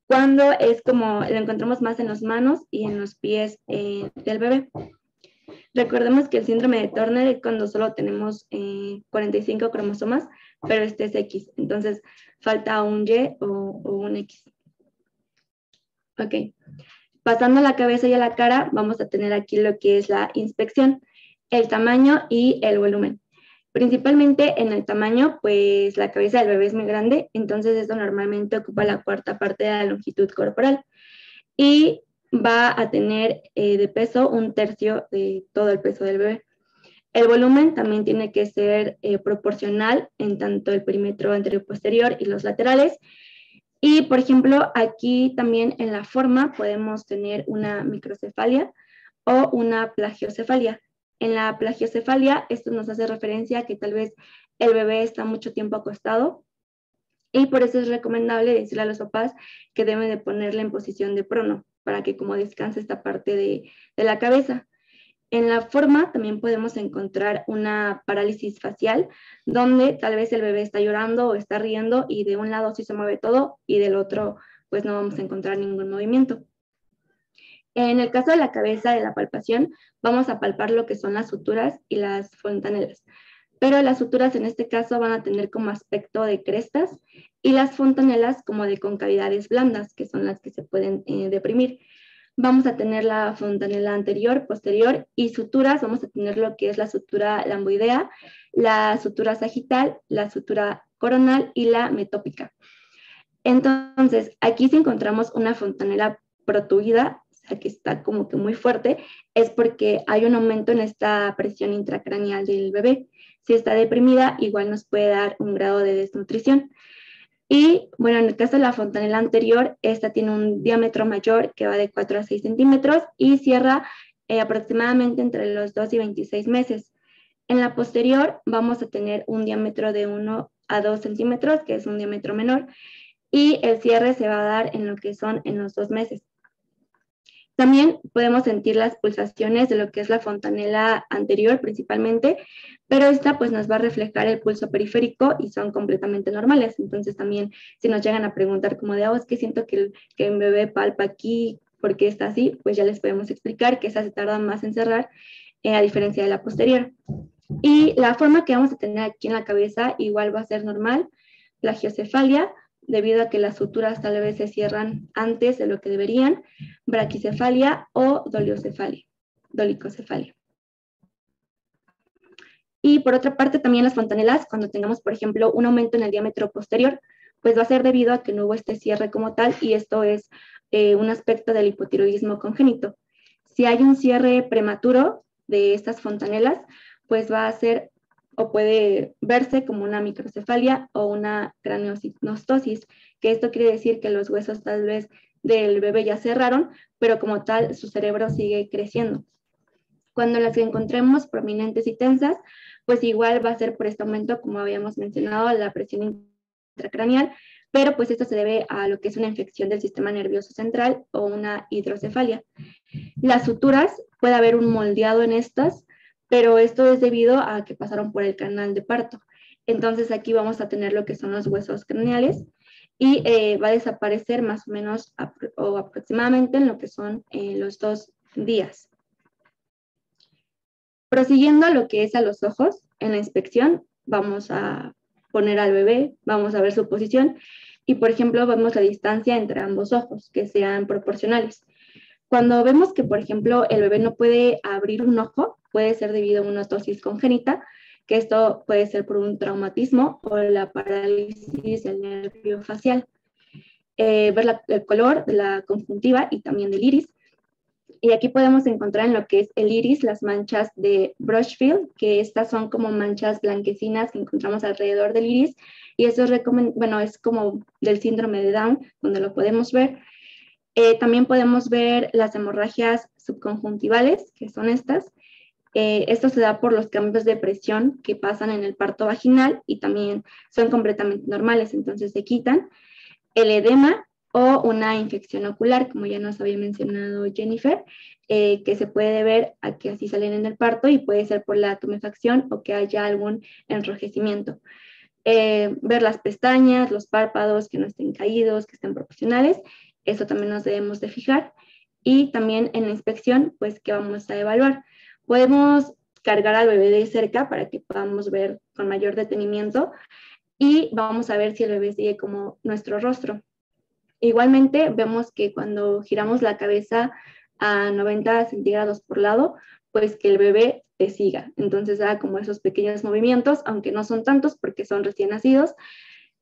Speaker 2: cuando es como lo encontramos más en las manos y en los pies del bebé. Recordemos que el síndrome de Turner es cuando solo tenemos 45 cromosomas, pero este es X, entonces falta un Y o un X. Ok, pasando a la cabeza y a la cara, vamos a tener aquí lo que es la inspección, el tamaño y el volumen. Principalmente en el tamaño, pues la cabeza del bebé es muy grande, entonces esto normalmente ocupa la cuarta parte de la longitud corporal y va a tener de peso 1/3 de todo el peso del bebé. El volumen también tiene que ser proporcional en tanto el perímetro anterior-posterior y los laterales. Y, por ejemplo, aquí también en la forma podemos tener una microcefalia o una plagiocefalia. En la plagiocefalia, esto nos hace referencia a que tal vez el bebé está mucho tiempo acostado y por eso es recomendable decirle a los papás que deben de ponerle en posición de prono para que como descanse esta parte de la cabeza. En la forma también podemos encontrar una parálisis facial, donde tal vez el bebé está llorando o está riendo y de un lado sí se mueve todo y del otro pues no vamos a encontrar ningún movimiento. En el caso de la cabeza, de la palpación, vamos a palpar lo que son las suturas y las fontanelas. Pero las suturas en este caso van a tener como aspecto de crestas y las fontanelas como de concavidades blandas, que son las que se pueden deprimir. Vamos a tener la fontanela anterior, posterior y suturas. Vamos a tener lo que es la sutura lamboidea, la sutura sagital, la sutura coronal y la metópica. Entonces, aquí si encontramos una fontanela protuida, o sea, que está como que muy fuerte, es porque hay un aumento en esta presión intracraneal del bebé. Si está deprimida, igual nos puede dar un grado de desnutrición. Y bueno, en el caso de la fontanela anterior, esta tiene un diámetro mayor que va de 4 a 6 centímetros y cierra aproximadamente entre los 2 y 26 meses. En la posterior vamos a tener un diámetro de 1 a 2 centímetros, que es un diámetro menor, y el cierre se va a dar en lo que son en los 2 meses. También podemos sentir las pulsaciones de lo que es la fontanela anterior principalmente, pero esta pues nos va a reflejar el pulso periférico y son completamente normales. Entonces también si nos llegan a preguntar como de, es que siento que mi bebé palpa aquí, ¿por qué está así? Pues ya les podemos explicar que esa se tarda más en cerrar a diferencia de la posterior. Y la forma que vamos a tener aquí en la cabeza igual va a ser normal, plagiocefalia, debido a que las suturas tal vez se cierran antes de lo que deberían, braquicefalia o dolicocefalia. Y por otra parte también las fontanelas, cuando tengamos por ejemplo un aumento en el diámetro posterior, pues va a ser debido a que no hubo este cierre como tal y esto es un aspecto del hipotiroidismo congénito. Si hay un cierre prematuro de estas fontanelas, pues va a ser o puede verse como una microcefalia o una craneosynostosis, que esto quiere decir que los huesos tal vez del bebé ya cerraron, pero como tal su cerebro sigue creciendo. Cuando las encontremos prominentes y tensas, pues igual va a ser por este aumento, como habíamos mencionado, la presión intracraneal, pero pues esto se debe a lo que es una infección del sistema nervioso central o una hidrocefalia. Las suturas, puede haber un moldeado en estas, pero esto es debido a que pasaron por el canal de parto. Entonces aquí vamos a tener lo que son los huesos craneales y va a desaparecer más o menos o aproximadamente en lo que son los 2 días. Prosiguiendo a lo que es a los ojos, en la inspección vamos a poner al bebé, vamos a ver su posición y por ejemplo vemos la distancia entre ambos ojos, que sean proporcionales. Cuando vemos que, por ejemplo, el bebé no puede abrir un ojo, puede ser debido a una otosis congénita, que esto puede ser por un traumatismo o la parálisis del nervio facial. Ver el color de la conjuntiva y también del iris. Y aquí podemos encontrar en lo que es el iris las manchas de Brushfield, que estas son como manchas blanquecinas que encontramos alrededor del iris, y eso es como del síndrome de Down, donde lo podemos ver. También podemos ver las hemorragias subconjuntivales, que son estas. Esto se da por los cambios de presión que pasan en el parto vaginal y también son completamente normales, entonces se quitan. El edema o una infección ocular, como ya nos había mencionado Jennifer, que se puede ver a que así salen en el parto y puede ser por la tumefacción o que haya algún enrojecimiento. Ver las pestañas, los párpados que no estén caídos, que estén proporcionales, eso también nos debemos de fijar. Y también en la inspección, pues, ¿qué vamos a evaluar? Podemos cargar al bebé de cerca para que podamos ver con mayor detenimiento y vamos a ver si el bebé sigue como nuestro rostro. Igualmente vemos que cuando giramos la cabeza a 90 centígrados por lado, pues que el bebé te siga. Entonces da como esos pequeños movimientos, aunque no son tantos porque son recién nacidos,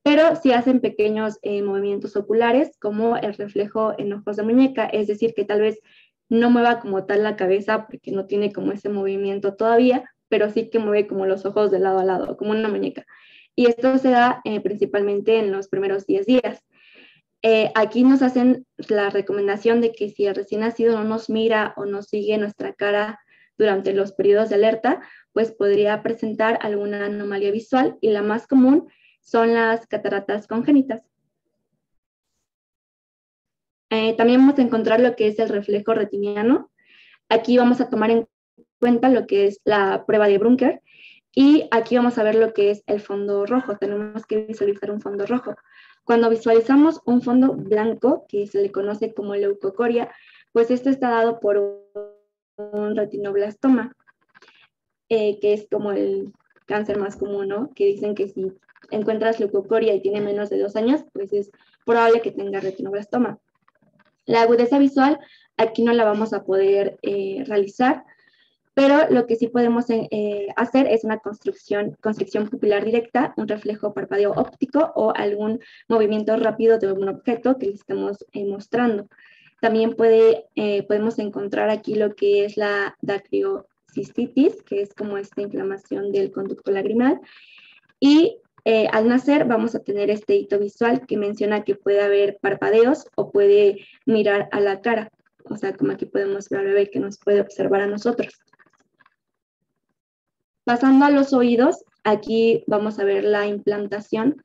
Speaker 2: pero sí hacen pequeños movimientos oculares como el reflejo en ojos de muñeca, es decir, que tal vez no mueva como tal la cabeza porque no tiene como ese movimiento todavía, pero sí que mueve como los ojos de lado a lado, como una muñeca. Y esto se da principalmente en los primeros 10 días. Aquí nos hacen la recomendación de que si el recién nacido no nos mira o no sigue nuestra cara durante los periodos de alerta, pues podría presentar alguna anomalía visual y la más común son las cataratas congénitas. También vamos a encontrar lo que es el reflejo retiniano. Aquí vamos a tomar en cuenta lo que es la prueba de Brunker y aquí vamos a ver lo que es el fondo rojo. Tenemos que visualizar un fondo rojo. Cuando visualizamos un fondo blanco, que se le conoce como leucocoria, pues esto está dado por un retinoblastoma, que es como el cáncer más común, ¿no? Que dicen que si encuentras leucocoria y tiene menos de 2 años, pues es probable que tenga retinoblastoma. La agudeza visual, aquí no la vamos a poder realizar, pero lo que sí podemos hacer es una constricción pupilar directa, un reflejo parpadeo óptico o algún movimiento rápido de un objeto que le estemos mostrando. También podemos encontrar aquí lo que es la dacriocistitis, que es como esta inflamación del conducto lagrimal. Y al nacer vamos a tener este hito visual que menciona que puede haber parpadeos o puede mirar a la cara. O sea, como aquí podemos ver al bebé que nos puede observar a nosotros. Pasando a los oídos, aquí vamos a ver la implantación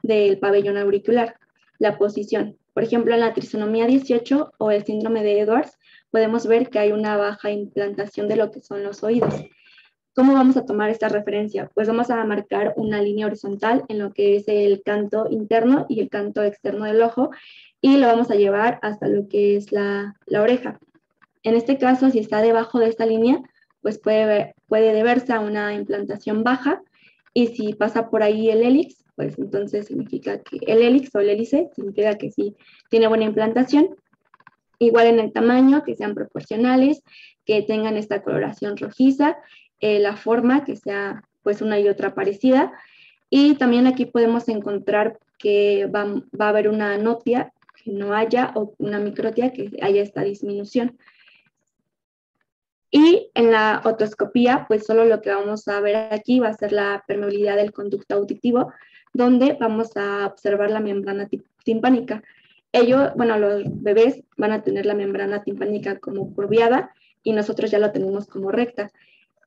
Speaker 2: del pabellón auricular, la posición. Por ejemplo, en la trisonomía 18 o el síndrome de Edwards, podemos ver que hay una baja implantación de lo que son los oídos. ¿Cómo vamos a tomar esta referencia? Pues vamos a marcar una línea horizontal en lo que es el canto interno y el canto externo del ojo y lo vamos a llevar hasta lo que es la oreja. En este caso, si está debajo de esta línea, pues puede deberse a una implantación baja, y si pasa por ahí el hélix, pues entonces significa que el hélix o el hélice significa que sí tiene buena implantación. Igual en el tamaño, que sean proporcionales, que tengan esta coloración rojiza, la forma que sea pues una y otra parecida, y también aquí podemos encontrar que va a haber una anopia que no haya o una microtia que haya esta disminución. Y en la otoscopía, pues solo lo que vamos a ver aquí va a ser la permeabilidad del conducto auditivo, donde vamos a observar la membrana timpánica. Los bebés van a tener la membrana timpánica como curviada y nosotros ya lo tenemos como recta.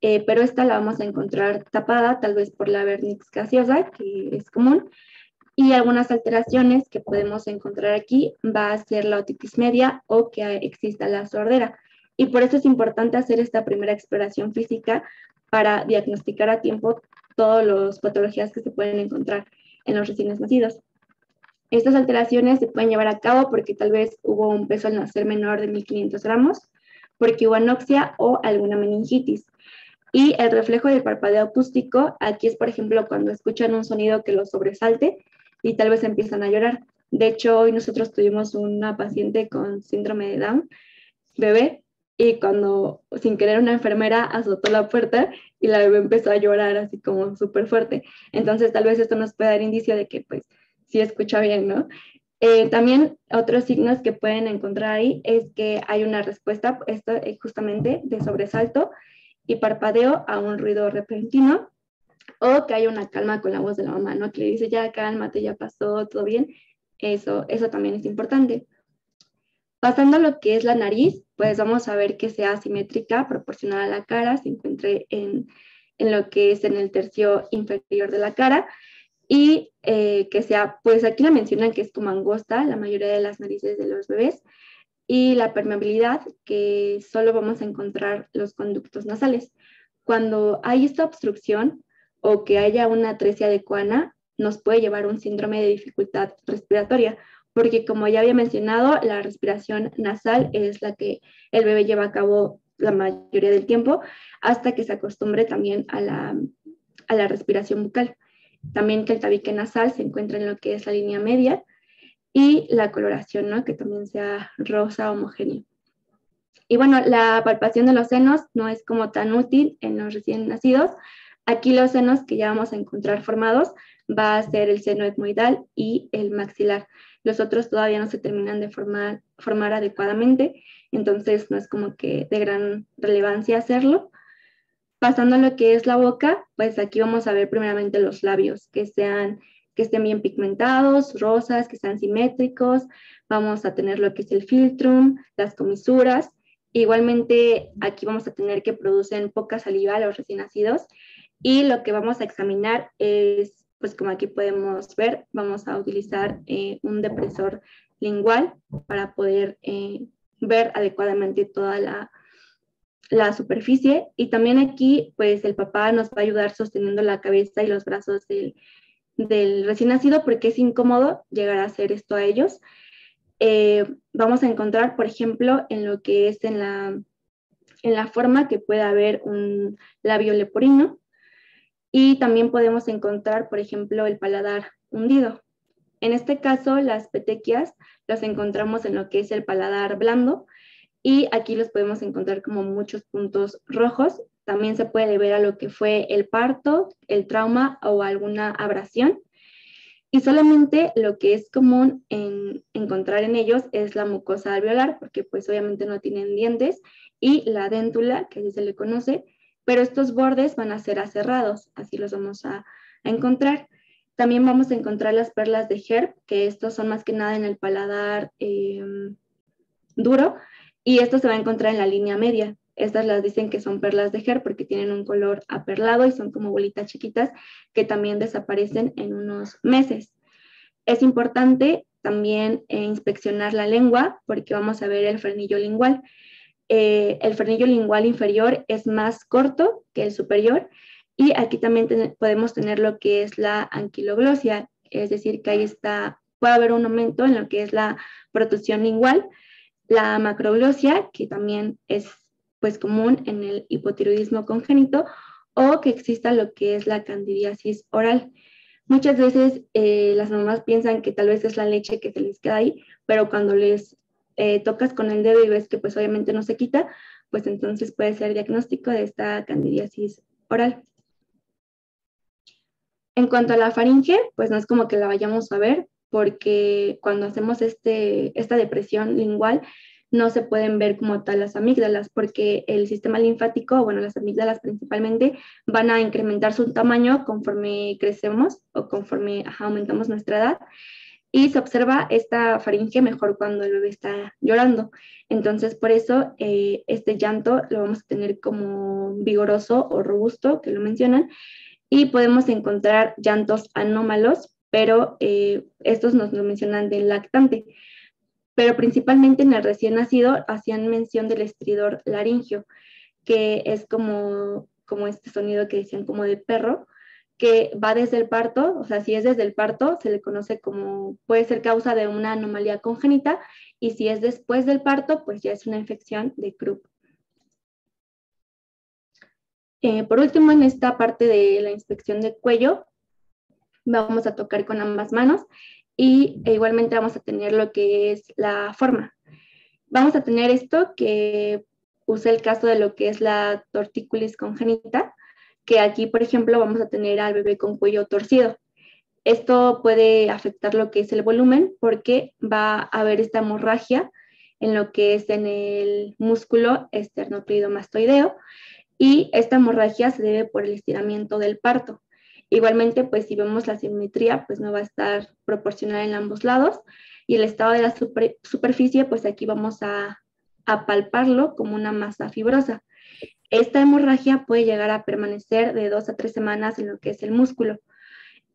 Speaker 2: Pero esta la vamos a encontrar tapada, tal vez por la vernix gaseosa, que es común, y algunas alteraciones que podemos encontrar aquí va a ser la otitis media o que exista la sordera. Y por eso es importante hacer esta primera exploración física para diagnosticar a tiempo todas las patologías que se pueden encontrar en los recién nacidos. Estas alteraciones se pueden llevar a cabo porque tal vez hubo un peso al nacer menor de 1500 gramos, porque hubo anoxia o alguna meningitis. Y el reflejo del parpadeo acústico, aquí es, por ejemplo, cuando escuchan un sonido que los sobresalte y tal vez empiezan a llorar. De hecho, hoy nosotros tuvimos una paciente con síndrome de Down, bebé, y cuando sin querer una enfermera azotó la puerta y la bebé empezó a llorar así como súper fuerte. Entonces tal vez esto nos puede dar indicio de que pues sí escucha bien, ¿no? También otros signos que pueden encontrar ahí es que hay una respuesta, esto es justamente de sobresalto y parpadeo a un ruido repentino, o que hay una calma con la voz de la mamá, ¿no? Que le dice, ya cálmate, ya pasó, todo bien. Eso también es importante. Pasando a lo que es la nariz, pues vamos a ver que sea simétrica, proporcional a la cara, se encuentre en lo que es en el tercio inferior de la cara, y que sea, pues aquí la mencionan que es como angosta, la mayoría de las narices de los bebés, y la permeabilidad, que solo vamos a encontrar los conductos nasales. Cuando hay esta obstrucción o que haya una atresia de Coana, nos puede llevar a un síndrome de dificultad respiratoria, porque como ya había mencionado, la respiración nasal es la que el bebé lleva a cabo la mayoría del tiempo, hasta que se acostumbre también a la respiración bucal. También que el tabique nasal se encuentra en lo que es la línea media, y la coloración, ¿no? Que también sea rosa homogéneo. Y bueno, la palpación de los senos no es como tan útil en los recién nacidos. Aquí los senos que ya vamos a encontrar formados va a ser el seno etmoidal y el maxilar. Los otros todavía no se terminan de formar adecuadamente, entonces no es como que de gran relevancia hacerlo. Pasando a lo que es la boca, pues aquí vamos a ver primeramente los labios, que estén bien pigmentados, rosas, que sean simétricos. Vamos a tener lo que es el filtrum, las comisuras. Igualmente aquí vamos a tener que producen poca saliva los recién nacidos, y lo que vamos a examinar es, pues como aquí podemos ver, vamos a utilizar un depresor lingual para poder ver adecuadamente toda la superficie. Y también aquí pues el papá nos va a ayudar sosteniendo la cabeza y los brazos del recién nacido, porque es incómodo llegar a hacer esto a ellos. Vamos a encontrar, por ejemplo, en lo que es en la forma que puede haber un labio leporino, y también podemos encontrar, por ejemplo, el paladar hundido. En este caso, las petequias las encontramos en lo que es el paladar blando, y aquí los podemos encontrar como muchos puntos rojos. También se puede deber a lo que fue el parto, el trauma o alguna abrasión. Y solamente lo que es común encontrar en ellos es la mucosa alveolar, porque pues obviamente no tienen dientes, y la déntula, que así se le conoce, pero estos bordes van a ser aserrados, así los vamos a encontrar. También vamos a encontrar las perlas de Herb, que estos son más que nada en el paladar duro, y esto se va a encontrar en la línea media. Estas las dicen que son perlas de Herb porque tienen un color aperlado y son como bolitas chiquitas que también desaparecen en unos meses. Es importante también inspeccionar la lengua, porque vamos a ver el frenillo lingual. El frenillo lingual inferior es más corto que el superior, y aquí también podemos tener lo que es la anquiloglosia, es decir, que ahí puede haber un aumento en lo que es la protrusión lingual. La macroglosia, que también es pues común en el hipotiroidismo congénito, o que exista lo que es la candidiasis oral. Muchas veces las mamás piensan que tal vez es la leche que se les queda ahí, pero cuando les tocas con el dedo y ves que pues obviamente no se quita, pues entonces puede ser diagnóstico de esta candidiasis oral. En cuanto a la faringe, pues no es como que la vayamos a ver, porque cuando hacemos esta depresión lingual no se pueden ver como tal las amígdalas, porque el sistema linfático, bueno, las amígdalas principalmente, van a incrementar su tamaño conforme crecemos o conforme aumentamos nuestra edad, y se observa esta faringe mejor cuando el bebé está llorando. Entonces, por eso este llanto lo vamos a tener como vigoroso o robusto, que lo mencionan, y podemos encontrar llantos anómalos, pero estos nos lo mencionan del lactante. Pero principalmente en el recién nacido hacían mención del estridor laringio, que es como este sonido que decían como de perro, que va desde el parto. O sea, si es desde el parto, se le conoce como, puede ser causa de una anomalía congénita, y si es después del parto, pues ya es una infección de Krupp. Por último, en esta parte de la inspección de cuello, vamos a tocar con ambas manos, y igualmente vamos a tener lo que es la forma. Vamos a tener esto que usé el caso de lo que es la tortícolis congénita, que aquí, por ejemplo, vamos a tener al bebé con cuello torcido. Esto puede afectar lo que es el volumen porque va a haber esta hemorragia en lo que es en el músculo esternocleidomastoideo, y esta hemorragia se debe por el estiramiento del parto. Igualmente, pues si vemos la simetría, pues no va a estar proporcional en ambos lados, y el estado de la superficie, pues aquí vamos a palparlo como una masa fibrosa. Esta hemorragia puede llegar a permanecer de 2 a 3 semanas en lo que es el músculo.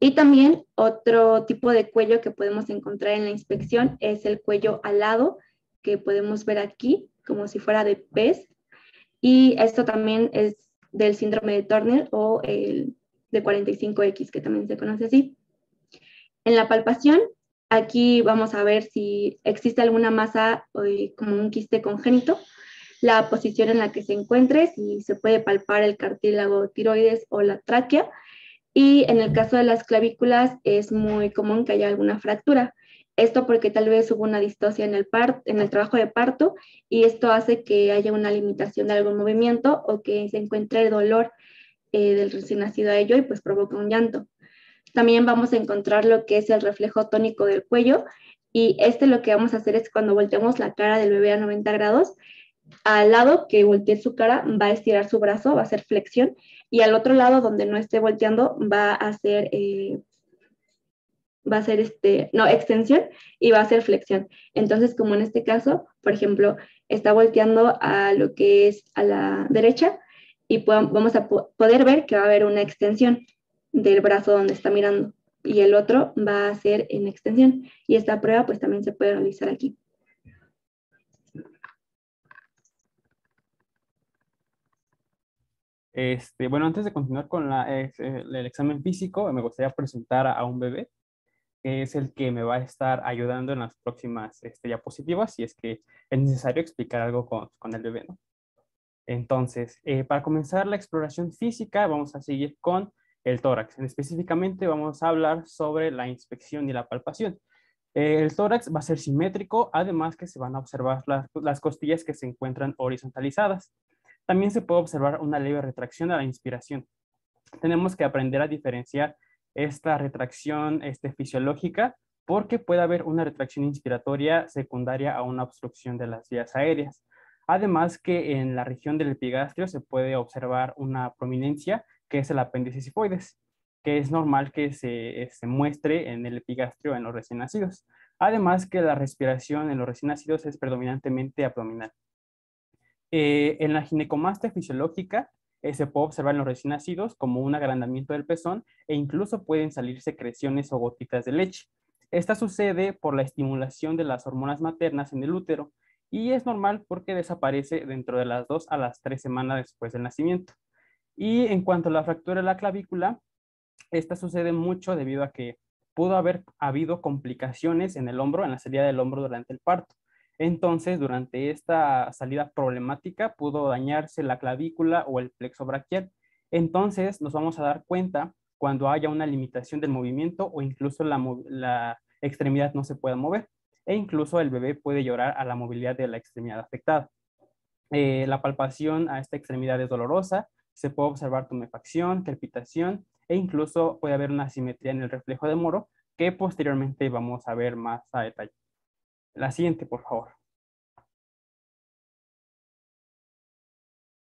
Speaker 2: Y también otro tipo de cuello que podemos encontrar en la inspección es el cuello alado, que podemos ver aquí, como si fuera de pez. Y esto también es del síndrome de Turner o el de 45X, que también se conoce así. En la palpación, aquí vamos a ver si existe alguna masa como un quiste congénito, la posición en la que se encuentre, si se puede palpar el cartílago tiroides o la tráquea. Y en el caso de las clavículas es muy común que haya alguna fractura. Esto porque tal vez hubo una distocia en el trabajo de parto, y esto hace que haya una limitación de algún movimiento o que se encuentre el dolor del recién nacido a ello y pues provoca un llanto. También vamos a encontrar lo que es el reflejo tónico del cuello, y lo que vamos a hacer es cuando volteamos la cara del bebé a 90 grados, al lado que voltee su cara va a estirar su brazo, va a hacer flexión, y al otro lado donde no esté volteando va a hacer extensión, y va a hacer flexión. Entonces, como en este caso, por ejemplo, está volteando a lo que es a la derecha, y vamos a poder ver que va a haber una extensión del brazo donde está mirando, y el otro va a ser en extensión. Y esta prueba pues también se puede realizar aquí.
Speaker 4: Bueno, antes de continuar con el examen físico, me gustaría presentar a un bebé, que es el que me va a estar ayudando en las próximas diapositivas, si es que es necesario explicar algo con el bebé, ¿no? Entonces, para comenzar la exploración física, vamos a seguir con el tórax. Específicamente, vamos a hablar sobre la inspección y la palpación. El tórax va a ser simétrico, además que se van a observar las costillas que se encuentran horizontalizadas. También se puede observar una leve retracción a la inspiración. Tenemos que aprender a diferenciar esta retracción fisiológica, porque puede haber una retracción inspiratoria secundaria a una obstrucción de las vías aéreas. Además que en la región del epigastrio se puede observar una prominencia, que es el apéndice sifoides, que es normal que se muestre en el epigastrio en los recién nacidos. Además que la respiración en los recién nacidos es predominantemente abdominal. En la ginecomastia fisiológica se puede observar en los recién nacidos como un agrandamiento del pezón, e incluso pueden salir secreciones o gotitas de leche. Esta sucede por la estimulación de las hormonas maternas en el útero, y es normal porque desaparece dentro de las 2 a las 3 semanas después del nacimiento. Y en cuanto a la fractura de la clavícula, esta sucede mucho debido a que pudo haber habido complicaciones en el hombro, en la salida del hombro durante el parto. Entonces, durante esta salida problemática, pudo dañarse la clavícula o el plexo braquial. Entonces, nos vamos a dar cuenta cuando haya una limitación del movimiento, o incluso la extremidad no se pueda mover, e incluso el bebé puede llorar a la movilidad de la extremidad afectada. La palpación a esta extremidad es dolorosa, se puede observar tumefacción, crepitación, e incluso puede haber una asimetría en el reflejo de Moro, que posteriormente vamos a ver más a detalle. La siguiente, por favor.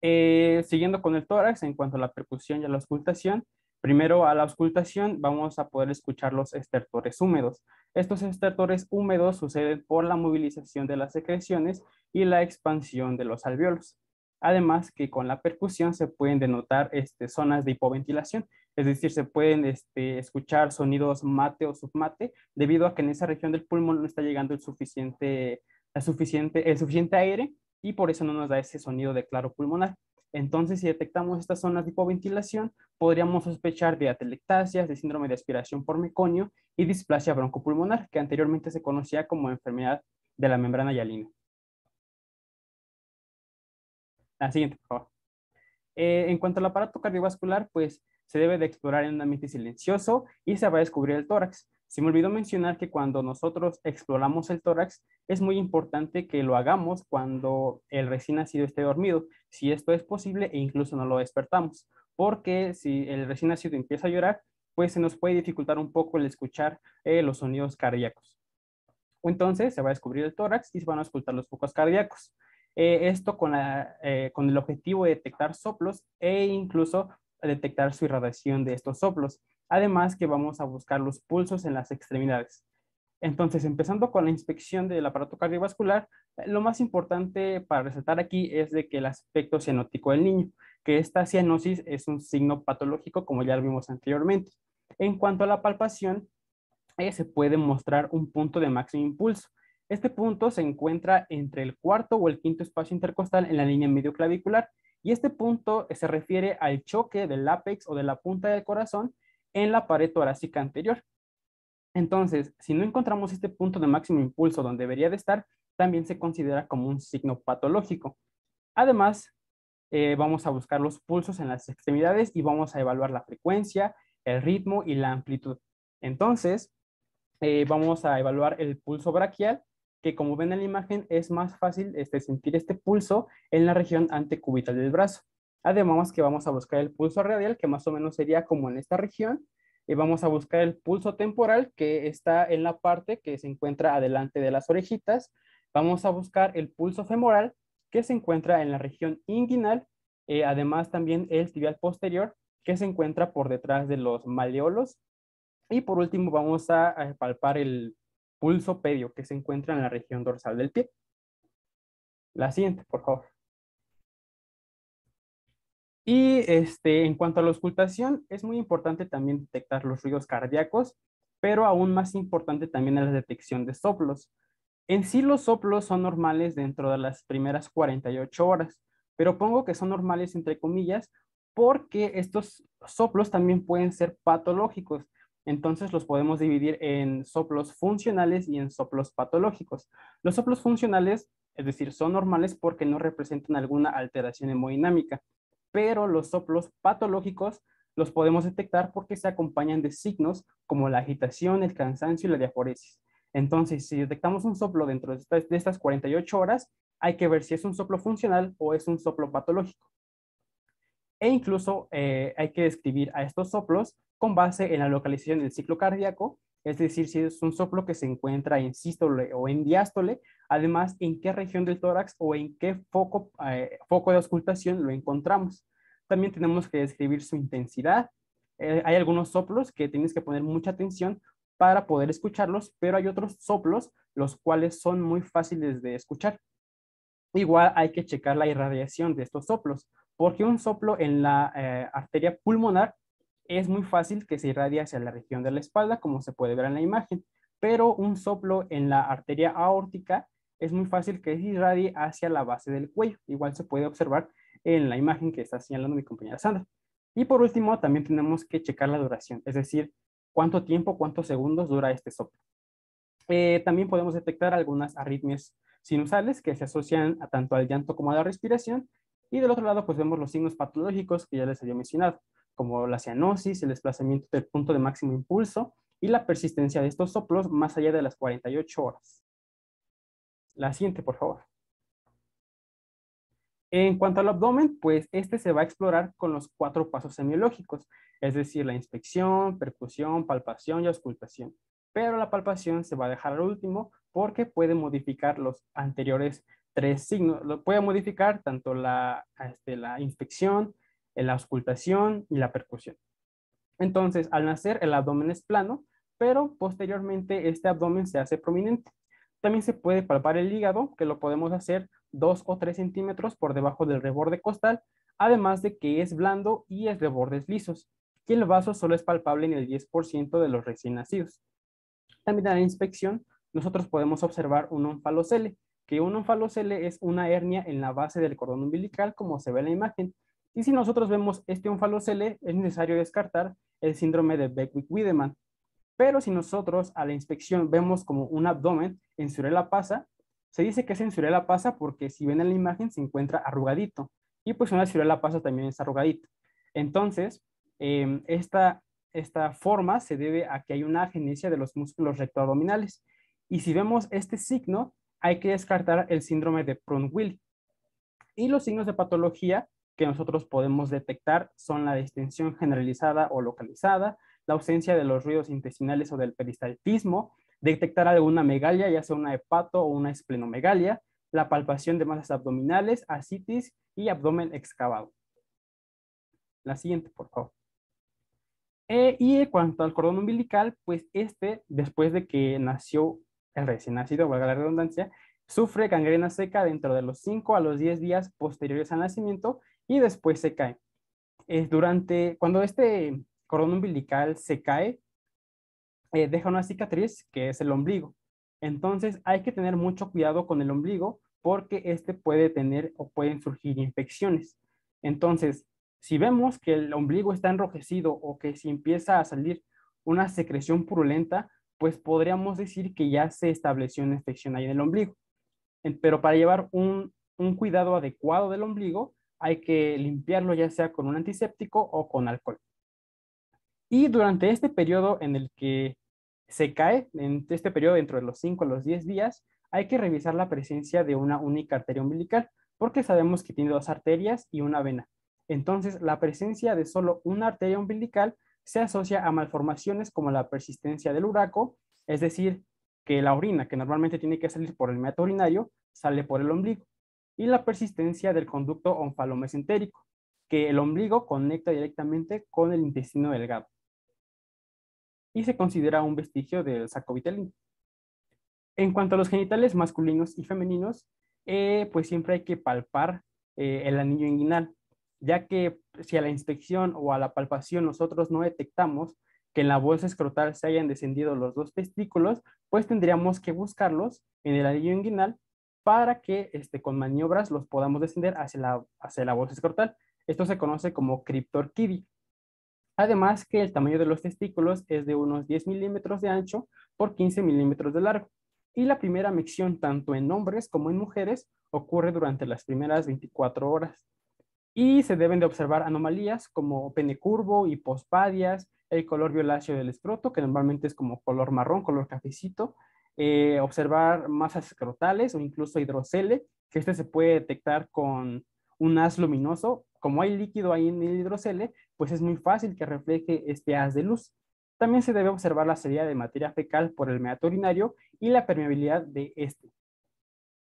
Speaker 4: Siguiendo con el tórax, en cuanto a la percusión y a la auscultación, primero a la auscultación vamos a poder escuchar los estertores húmedos. Estos estertores húmedos suceden por la movilización de las secreciones y la expansión de los alvéolos. Además que con la percusión se pueden denotar zonas de hipoventilación, es decir, se pueden escuchar sonidos mate o submate, debido a que en esa región del pulmón no está llegando el suficiente aire, y por eso no nos da ese sonido de claro pulmonar. Entonces, si detectamos estas zonas de hipoventilación, podríamos sospechar de atelectasias, de síndrome de aspiración por meconio y displasia broncopulmonar, que anteriormente se conocía como enfermedad de la membrana hialina. La siguiente, por favor. En cuanto al aparato cardiovascular, pues se debe de explorar en un ambiente silencioso y se va a descubrir el tórax. Se me olvidó mencionar que cuando nosotros exploramos el tórax, es muy importante que lo hagamos cuando el recién nacido esté dormido, si esto es posible e incluso no lo despertamos, porque si el recién nacido empieza a llorar, pues se nos puede dificultar un poco el escuchar los sonidos cardíacos. Entonces se va a descubrir el tórax y se van a escuchar los focos cardíacos. Esto con el objetivo de detectar soplos e incluso detectar su irradiación de estos soplos. Además que vamos a buscar los pulsos en las extremidades. Entonces, empezando con la inspección del aparato cardiovascular, lo más importante para resaltar aquí es de que el aspecto cianótico del niño, que esta cianosis es un signo patológico, como ya lo vimos anteriormente. En cuanto a la palpación, se puede mostrar un punto de máximo impulso. Este punto se encuentra entre el cuarto o el quinto espacio intercostal en la línea medio clavicular, y este punto se refiere al choque del ápex o de la punta del corazón en la pared torácica anterior. Entonces, si no encontramos este punto de máximo impulso donde debería de estar, también se considera como un signo patológico. Además, vamos a buscar los pulsos en las extremidades y vamos a evaluar la frecuencia, el ritmo y la amplitud. Entonces, vamos a evaluar el pulso braquial, que como ven en la imagen es más fácil sentir este pulso en la región antecubital del brazo. Además que vamos a buscar el pulso radial, que más o menos sería como en esta región, y vamos a buscar el pulso temporal, que está en la parte que se encuentra adelante de las orejitas. Vamos a buscar el pulso femoral, que se encuentra en la región inguinal, además también el tibial posterior, que se encuentra por detrás de los maleolos. Y por último vamos a palpar el pulso pedio, que se encuentra en la región dorsal del pie. La siguiente, por favor. Y en cuanto a la auscultación, es muy importante también detectar los ruidos cardíacos, pero aún más importante también es la detección de soplos. En sí los soplos son normales dentro de las primeras 48 horas, pero pongo que son normales entre comillas porque estos soplos también pueden ser patológicos. Entonces los podemos dividir en soplos funcionales y en soplos patológicos. Los soplos funcionales, es decir, son normales porque no representan alguna alteración hemodinámica, pero los soplos patológicos los podemos detectar porque se acompañan de signos como la agitación, el cansancio y la diaforesis. Entonces, si detectamos un soplo dentro de estas 48 horas, hay que ver si es un soplo funcional o es un soplo patológico. E incluso hay que describir a estos soplos con base en la localización del ciclo cardíaco, es decir, si es un soplo que se encuentra en sístole o en diástole, además en qué región del tórax o en qué foco de auscultación lo encontramos. También tenemos que describir su intensidad. Hay algunos soplos que tienes que poner mucha atención para poder escucharlos, pero hay otros soplos los cuales son muy fáciles de escuchar. Igual hay que checar la irradiación de estos soplos, porque un soplo en la arteria pulmonar es muy fácil que se irradie hacia la región de la espalda, como se puede ver en la imagen, pero un soplo en la arteria aórtica es muy fácil que se irradie hacia la base del cuello. Igual se puede observar en la imagen que está señalando mi compañera Sandra. Y por último, también tenemos que checar la duración, es decir, cuánto tiempo, cuántos segundos dura este soplo. También podemos detectar algunas arritmias sinusales que se asocian tanto al llanto como a la respiración. Y del otro lado, pues vemos los signos patológicos que ya les había mencionado, como la cianosis, el desplazamiento del punto de máximo impulso y la persistencia de estos soplos más allá de las 48 horas. La siguiente, por favor. En cuanto al abdomen, pues este se va a explorar con los 4 pasos semiológicos, es decir, la inspección, percusión, palpación y auscultación. Pero la palpación se va a dejar al último porque puede modificar los anteriores 3 signos. Lo puede modificar tanto la inspección, la auscultación y la percusión. Entonces, al nacer, el abdomen es plano, pero posteriormente este abdomen se hace prominente. También se puede palpar el hígado, que lo podemos hacer 2 o 3 centímetros por debajo del reborde costal, además de que es blando y es de bordes lisos, y el vaso solo es palpable en el 10% de los recién nacidos. También en la inspección, nosotros podemos observar un onfalocele, que un onfalocele es una hernia en la base del cordón umbilical, como se ve en la imagen. Y si nosotros vemos este onfalocele, es necesario descartar el síndrome de Beckwith-Wiedemann. Pero si nosotros a la inspección vemos como un abdomen en Surela Pasa, se dice que es en Surela Pasa porque si ven en la imagen se encuentra arrugadito. Y pues una Surela Pasa también es arrugadito. Entonces, esta esta forma se debe a que hay una agenesia de los músculos rectoabdominales. Y si vemos este signo, hay que descartar el síndrome de Prader-Willi. Y los signos de patología que nosotros podemos detectar son la distensión generalizada o localizada, la ausencia de los ruidos intestinales o del peristaltismo, detectar alguna megalia, ya sea una hepato o una esplenomegalia, la palpación de masas abdominales, ascitis y abdomen excavado. La siguiente, por favor. Y en cuanto al cordón umbilical, pues después de que nació el recién nacido, valga la redundancia, sufre gangrena seca dentro de los 5 a los 10 días posteriores al nacimiento y después se cae. Cuando este cordón umbilical se cae, deja una cicatriz que es el ombligo. Entonces hay que tener mucho cuidado con el ombligo porque puede tener o pueden surgir infecciones. Entonces, si vemos que el ombligo está enrojecido o que si empieza a salir una secreción purulenta, pues podríamos decir que ya se estableció una infección ahí en el ombligo. Pero para llevar un cuidado adecuado del ombligo, hay que limpiarlo ya sea con un antiséptico o con alcohol. Y durante este periodo en el que se cae, en este periodo dentro de los 5 a los 10 días, hay que revisar la presencia de una única arteria umbilical, porque sabemos que tiene 2 arterias y una vena. Entonces, la presencia de solo una arteria umbilical se asocia a malformaciones como la persistencia del uraco, es decir, que la orina, que normalmente tiene que salir por el meato urinario, sale por el ombligo, y la persistencia del conducto onfalomesentérico, que el ombligo conecta directamente con el intestino delgado y se considera un vestigio del saco vitelino. En cuanto a los genitales masculinos y femeninos, pues siempre hay que palpar el anillo inguinal, ya que si a la inspección o a la palpación nosotros no detectamos que en la bolsa escrotal se hayan descendido los 2 testículos, pues tendríamos que buscarlos en el anillo inguinal para que con maniobras los podamos descender hacia la bolsa escrotal. Esto se conoce como criptorquidia. Además que el tamaño de los testículos es de unos 10 milímetros de ancho por 15 milímetros de largo. Y la primera micción, tanto en hombres como en mujeres, ocurre durante las primeras 24 horas. Y se deben de observar anomalías como pene curvo, hipospadias, el color violáceo del escroto, que normalmente es como color marrón, color cafecito, observar masas escrotales o incluso hidrocele, que se puede detectar con un haz luminoso. Como hay líquido ahí en el hidrocele, pues es muy fácil que refleje este haz de luz. También se debe observar la salida de materia fecal por el meato urinario y la permeabilidad de este.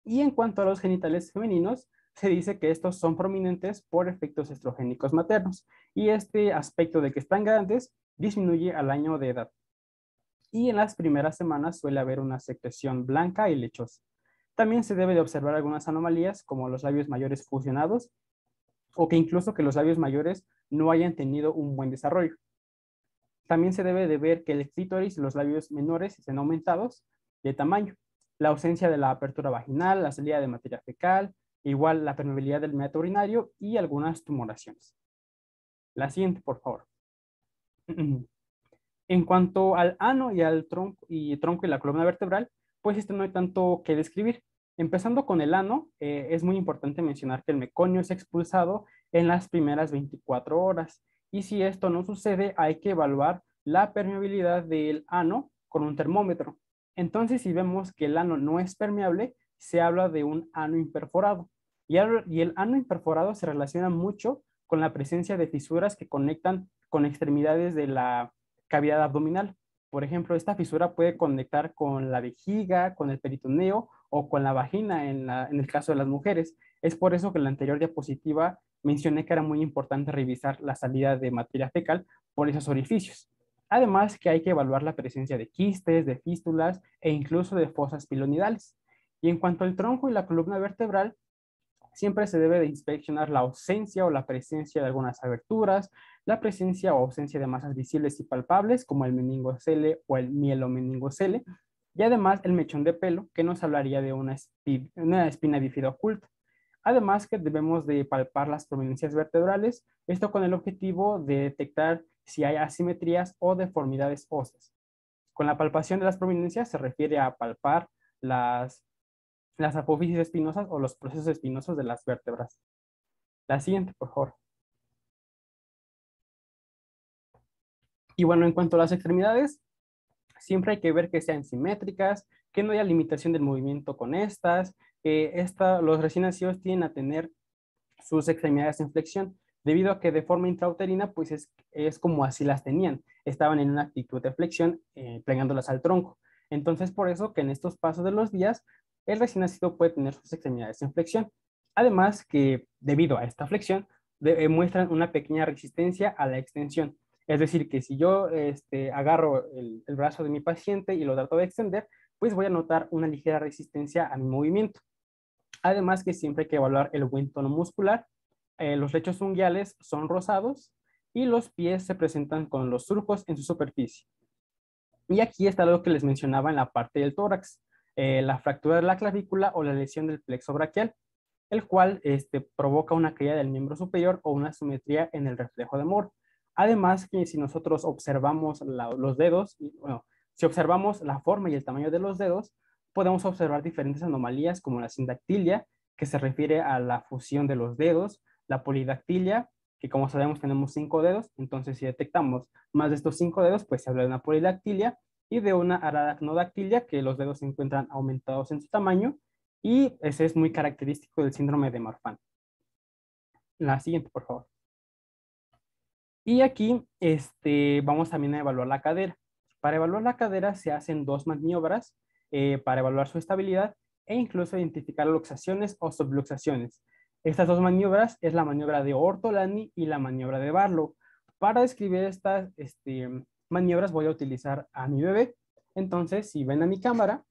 Speaker 4: Y en cuanto a los genitales femeninos, se dice que estos son prominentes por efectos estrogénicos maternos y este aspecto de que están grandes disminuye al año de edad. Y en las primeras semanas suele haber una secreción blanca y lechosa. También se debe de observar algunas anomalías como los labios mayores fusionados o que incluso que los labios mayores no hayan tenido un buen desarrollo. También se debe de ver que el clítoris y los labios menores estén aumentados de tamaño, la ausencia de la apertura vaginal, la salida de materia fecal, igual la permeabilidad del meato urinario y algunas tumoraciones. La siguiente, por favor. En cuanto al ano y al tronco y la columna vertebral, pues no hay tanto que describir. Empezando con el ano, es muy importante mencionar que el meconio es expulsado en las primeras 24 horas. Y si esto no sucede, hay que evaluar la permeabilidad del ano con un termómetro. Entonces, si vemos que el ano no es permeable, se habla de un ano imperforado. Y el ano imperforado se relaciona mucho con la presencia de fisuras que conectan con extremidades de la cavidad abdominal. Por ejemplo, esta fisura puede conectar con la vejiga, con el peritoneo o con la vagina en el caso de las mujeres. Es por eso que en la anterior diapositiva mencioné que era muy importante revisar la salida de materia fecal por esos orificios. Además que hay que evaluar la presencia de quistes, de fístulas e incluso de fosas pilonidales. Y en cuanto al tronco y la columna vertebral, siempre se debe de inspeccionar la ausencia o la presencia de algunas aberturas, la presencia o ausencia de masas visibles y palpables, como el meningocele o el mielomeningocele, y además el mechón de pelo, que nos hablaría de una espina bífida oculta. Además que debemos de palpar las prominencias vertebrales, esto con el objetivo de detectar si hay asimetrías o deformidades óseas. Con la palpación de las prominencias se refiere a palpar las apófisis espinosas o los procesos espinosos de las vértebras. La siguiente, por favor. Y bueno, en cuanto a las extremidades, siempre hay que ver que sean simétricas, que no haya limitación del movimiento con estas, que los recién nacidos tienden a tener sus extremidades en flexión, debido a que de forma intrauterina, pues es como así las tenían, estaban en una actitud de flexión, plegándolas al tronco. Entonces, por eso que en estos pasos de los días, el recién nacido puede tener sus extremidades en flexión. Además que debido a esta flexión, muestran una pequeña resistencia a la extensión. Es decir, que si yo agarro el brazo de mi paciente y lo trato de extender, pues voy a notar una ligera resistencia a mi movimiento. Además que siempre hay que evaluar el buen tono muscular. Los lechos unguiales son rosados y los pies se presentan con los surcos en su superficie. Y aquí está lo que les mencionaba en la parte del tórax, la fractura de la clavícula o la lesión del plexo braquial, el cual provoca una caída del miembro superior o una asimetría en el reflejo de Moore. Además que si nosotros observamos los dedos, bueno, si observamos la forma y el tamaño de los dedos, podemos observar diferentes anomalías como la sindactilia, que se refiere a la fusión de los dedos, la polidactilia, que como sabemos tenemos 5 dedos, entonces si detectamos más de estos 5 dedos, pues se habla de una polidactilia, y de una aracnodactilia, que los dedos se encuentran aumentados en su tamaño, y ese es muy característico del síndrome de Marfan. La siguiente, por favor. Y aquí vamos también a evaluar la cadera. Para evaluar la cadera se hacen 2 maniobras para evaluar su estabilidad e incluso identificar luxaciones o subluxaciones. Estas 2 maniobras es la maniobra de Ortolani y la maniobra de Barlow. Para describir estas maniobras voy a utilizar a mi bebé. Entonces, si ven a mi cámara,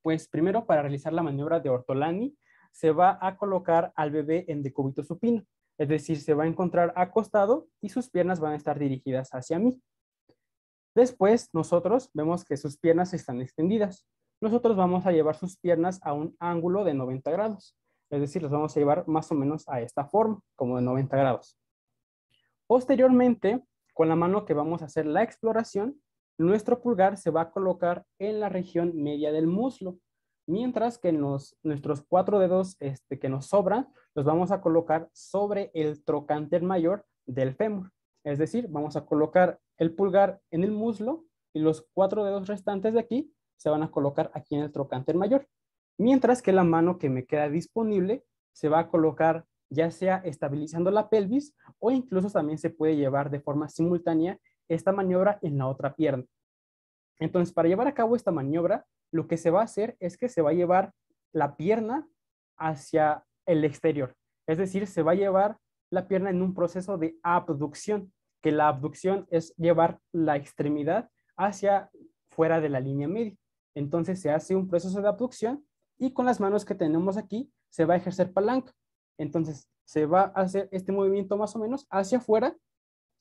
Speaker 4: pues primero para realizar la maniobra de Ortolani se va a colocar al bebé en decúbito supino. Es decir, se va a encontrar acostado y sus piernas van a estar dirigidas hacia mí. Después, nosotros vemos que sus piernas están extendidas. Nosotros vamos a llevar sus piernas a un ángulo de 90 grados. Es decir, los vamos a llevar más o menos a esta forma, como de 90 grados. Posteriormente, con la mano que vamos a hacer la exploración, nuestro pulgar se va a colocar en la región media del muslo, mientras que nuestros 4 dedos que nos sobran, los vamos a colocar sobre el trocánter mayor del fémur. Es decir, vamos a colocar el pulgar en el muslo y los 4 dedos restantes de aquí se van a colocar aquí en el trocánter mayor. Mientras que la mano que me queda disponible se va a colocar ya sea estabilizando la pelvis o incluso también se puede llevar de forma simultánea esta maniobra en la otra pierna. Entonces, para llevar a cabo esta maniobra, lo que se va a hacer es que se va a llevar la pierna hacia el exterior. Es decir, se va a llevar la pierna en un proceso de abducción, que la abducción es llevar la extremidad hacia fuera de la línea media. Entonces, se hace un proceso de abducción y con las manos que tenemos aquí se va a ejercer palanca. Entonces, se va a hacer este movimiento más o menos hacia afuera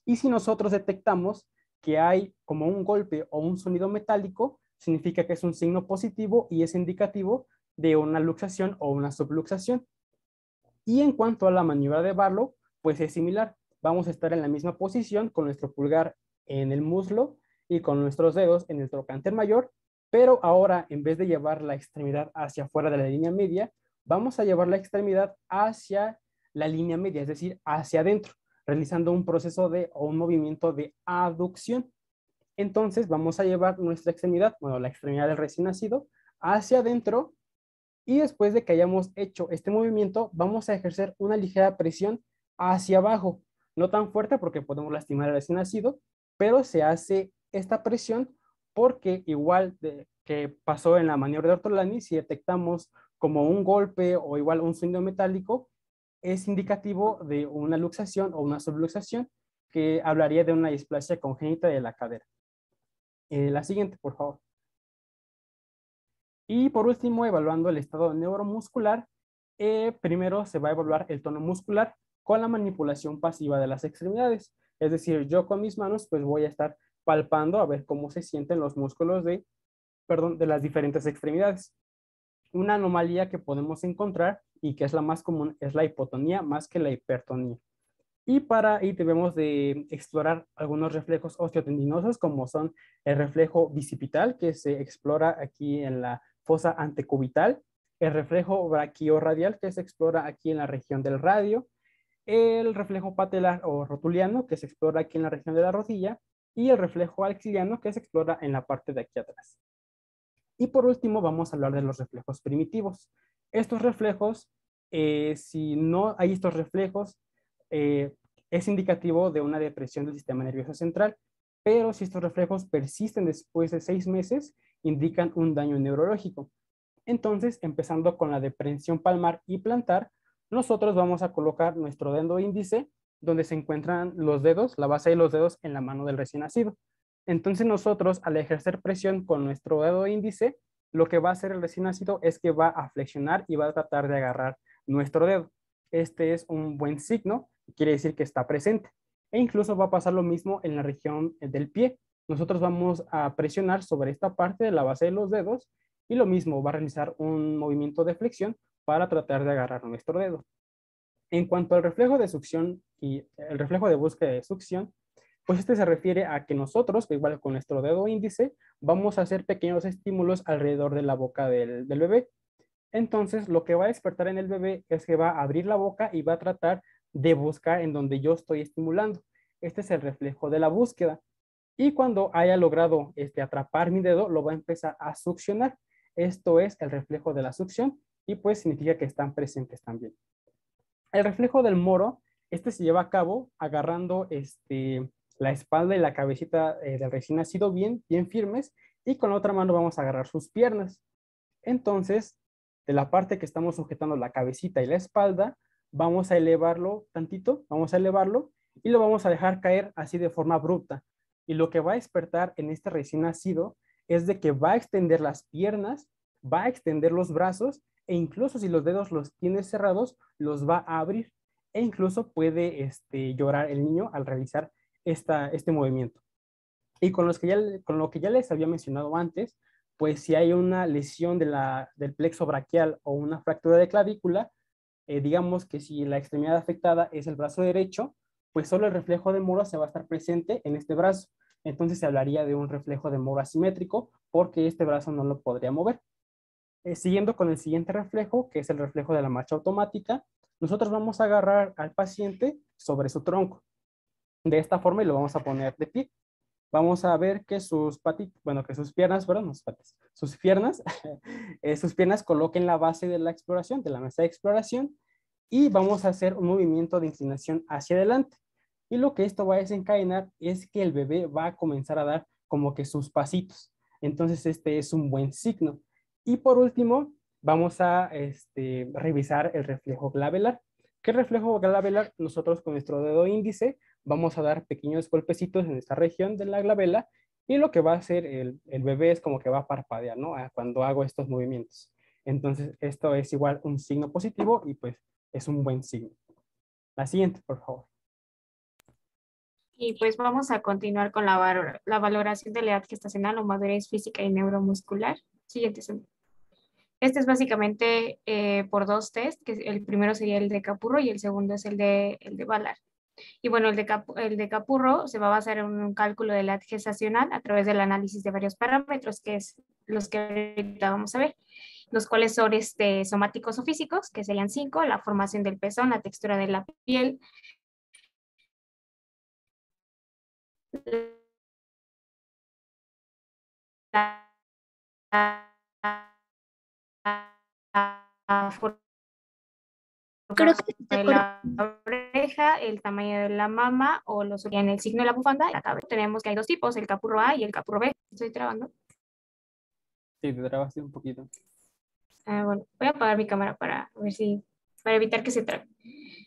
Speaker 4: y si nosotros detectamos que hay como un golpe o un sonido metálico, significa que es un signo positivo y es indicativo de una luxación o una subluxación. Y en cuanto a la maniobra de Barlow, pues es similar. Vamos a estar en la misma posición con nuestro pulgar en el muslo y con nuestros dedos en el trocánter mayor, pero ahora en vez de llevar la extremidad hacia afuera de la línea media, vamos a llevar la extremidad hacia la línea media, es decir, hacia adentro, realizando un proceso o un movimiento de aducción. Entonces vamos a llevar nuestra extremidad, bueno, la extremidad del recién nacido, hacia adentro y después de que hayamos hecho este movimiento, vamos a ejercer una ligera presión hacia abajo. No tan fuerte porque podemos lastimar al recién nacido, pero se hace esta presión porque igual que pasó en la maniobra de Ortolani, si detectamos como un golpe o igual un sonido metálico, es indicativo de una luxación o una subluxación que hablaría de una displasia congénita de la cadera. La siguiente, por favor. Y por último, evaluando el estado neuromuscular, primero se va a evaluar el tono muscular con la manipulación pasiva de las extremidades. Es decir, yo con mis manos pues voy a estar palpando a ver cómo se sienten los músculos de las diferentes extremidades. Una anomalía que podemos encontrar y que es la más común es la hipotonía más que la hipertonía. Y para ahí debemos de explorar algunos reflejos osteotendinosos como son el reflejo bicipital que se explora aquí en la fosa antecubital, el reflejo braquiorradial que se explora aquí en la región del radio, el reflejo patelar o rotuliano que se explora aquí en la región de la rodilla y el reflejo auxiliano que se explora en la parte de aquí atrás. Y por último vamos a hablar de los reflejos primitivos. Estos reflejos, si no hay estos reflejos, es indicativo de una depresión del sistema nervioso central, pero si estos reflejos persisten después de 6 meses, indican un daño neurológico. Entonces, empezando con la depresión palmar y plantar, nosotros vamos a colocar nuestro dedo índice donde se encuentran los dedos, la base de los dedos en la mano del recién nacido. Entonces nosotros, al ejercer presión con nuestro dedo índice, lo que va a hacer el recién nacido es que va a flexionar y va a tratar de agarrar nuestro dedo. Este es un buen signo, quiere decir que está presente. E incluso va a pasar lo mismo en la región del pie. Nosotros vamos a presionar sobre esta parte de la base de los dedos y lo mismo, va a realizar un movimiento de flexión para tratar de agarrar nuestro dedo. En cuanto al reflejo de succión y el reflejo de búsqueda de succión, pues este se refiere a que nosotros, igual con nuestro dedo índice, vamos a hacer pequeños estímulos alrededor de la boca del bebé. Entonces, lo que va a despertar en el bebé es que va a abrir la boca y va a tratar de buscar en donde yo estoy estimulando. Este es el reflejo de la búsqueda. Y cuando haya logrado atrapar mi dedo, lo va a empezar a succionar. Esto es el reflejo de la succión y pues significa que están presentes también. El reflejo del moro, se lleva a cabo agarrando la espalda y la cabecita del recién nacido bien firmes y con la otra mano vamos a agarrar sus piernas. Entonces, de la parte que estamos sujetando la cabecita y la espalda, vamos a elevarlo tantito, vamos a elevarlo y lo vamos a dejar caer así de forma abrupta. Y lo que va a despertar en este recién nacido es de que va a extender las piernas, va a extender los brazos e incluso si los dedos los tiene cerrados, los va a abrir. E incluso puede llorar el niño al realizar este movimiento. Y con lo que ya les había mencionado antes, pues si hay una lesión del plexo braquial o una fractura de clavícula, digamos que si la extremidad afectada es el brazo derecho, pues solo el reflejo de moro se va a estar presente en este brazo. Entonces se hablaría de un reflejo de moro asimétrico porque este brazo no lo podría mover. Siguiendo con el siguiente reflejo, que es el reflejo de la marcha automática, nosotros vamos a agarrar al paciente sobre su tronco. De esta forma y lo vamos a poner de pie. Vamos a ver que sus piernas, perdón, sus piernas, sus piernas coloquen la base de la exploración, de la mesa de exploración, y vamos a hacer un movimiento de inclinación hacia adelante. Y lo que esto va a desencadenar es que el bebé va a comenzar a dar como que sus pasitos. Entonces este es un buen signo. Y por último, vamos a revisar el reflejo glabelar. ¿Qué reflejo glabelar? Nosotros con nuestro dedo índice vamos a dar pequeños golpecitos en esta región de la glabela y lo que va a hacer el bebé es como que va a parpadear, ¿no? Cuando hago estos movimientos. Entonces, esto es igual un signo positivo y pues es un buen signo. La siguiente, por favor.
Speaker 1: Y pues vamos a continuar con la valoración de la edad gestacional o madurez física y neuromuscular. Siguiente. Este es básicamente por 2 test, que el primero sería el de Capurro y el segundo es el de Ballard. Y bueno, el de Capurro se va a basar en un cálculo de la edad gestacional a través del análisis de varios parámetros, que es los que ahorita vamos a ver, los cuales son somáticos o físicos, que serían 5, la formación del pezón, la textura de la piel, la forma
Speaker 3: Creo que
Speaker 1: de la oreja, el tamaño de la mama o en el signo de la bufanda. Acá tenemos que hay 2 tipos, el capurro A y el capurro B. Estoy trabando.
Speaker 4: Sí, te trabaste un poquito.
Speaker 1: Bueno, voy a apagar mi cámara para evitar que se trabe.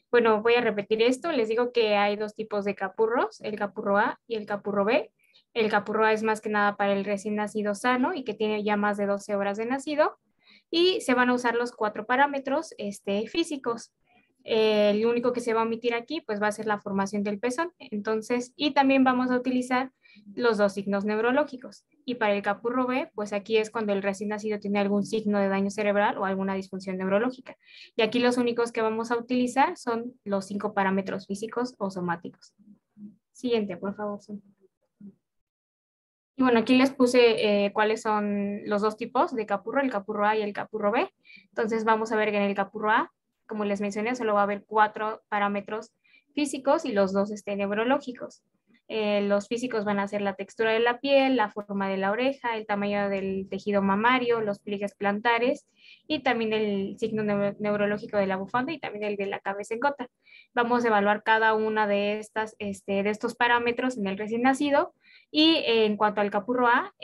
Speaker 1: Bueno, voy a repetir esto. Les digo que hay 2 tipos de capurros, el capurro A y el capurro B. El capurro A es más que nada para el recién nacido sano y que tiene ya más de 12 horas de nacido. Y se van a usar los 4 parámetros físicos. El único que se va a omitir aquí pues va a ser la formación del pezón. Entonces, y también vamos a utilizar los 2 signos neurológicos. Y para el capurro B, pues aquí es cuando el recién nacido tiene algún signo de daño cerebral o alguna disfunción neurológica. Y aquí los únicos que vamos a utilizar son los 5 parámetros físicos o somáticos. Siguiente, por favor. Y bueno, aquí les puse cuáles son los 2 tipos de capurro, el capurro A y el capurro B. Entonces vamos a ver que en el capurro A, como les mencioné, solo va a haber 4 parámetros físicos y los 2 neurológicos. Los físicos van a ser la textura de la piel, la forma de la oreja, el tamaño del tejido mamario, los pliegues plantares y también el signo neurológico de la bufanda y también el de la cabeza en gota. Vamos a evaluar cada una de estos parámetros en el recién nacido y en cuanto al capurro A,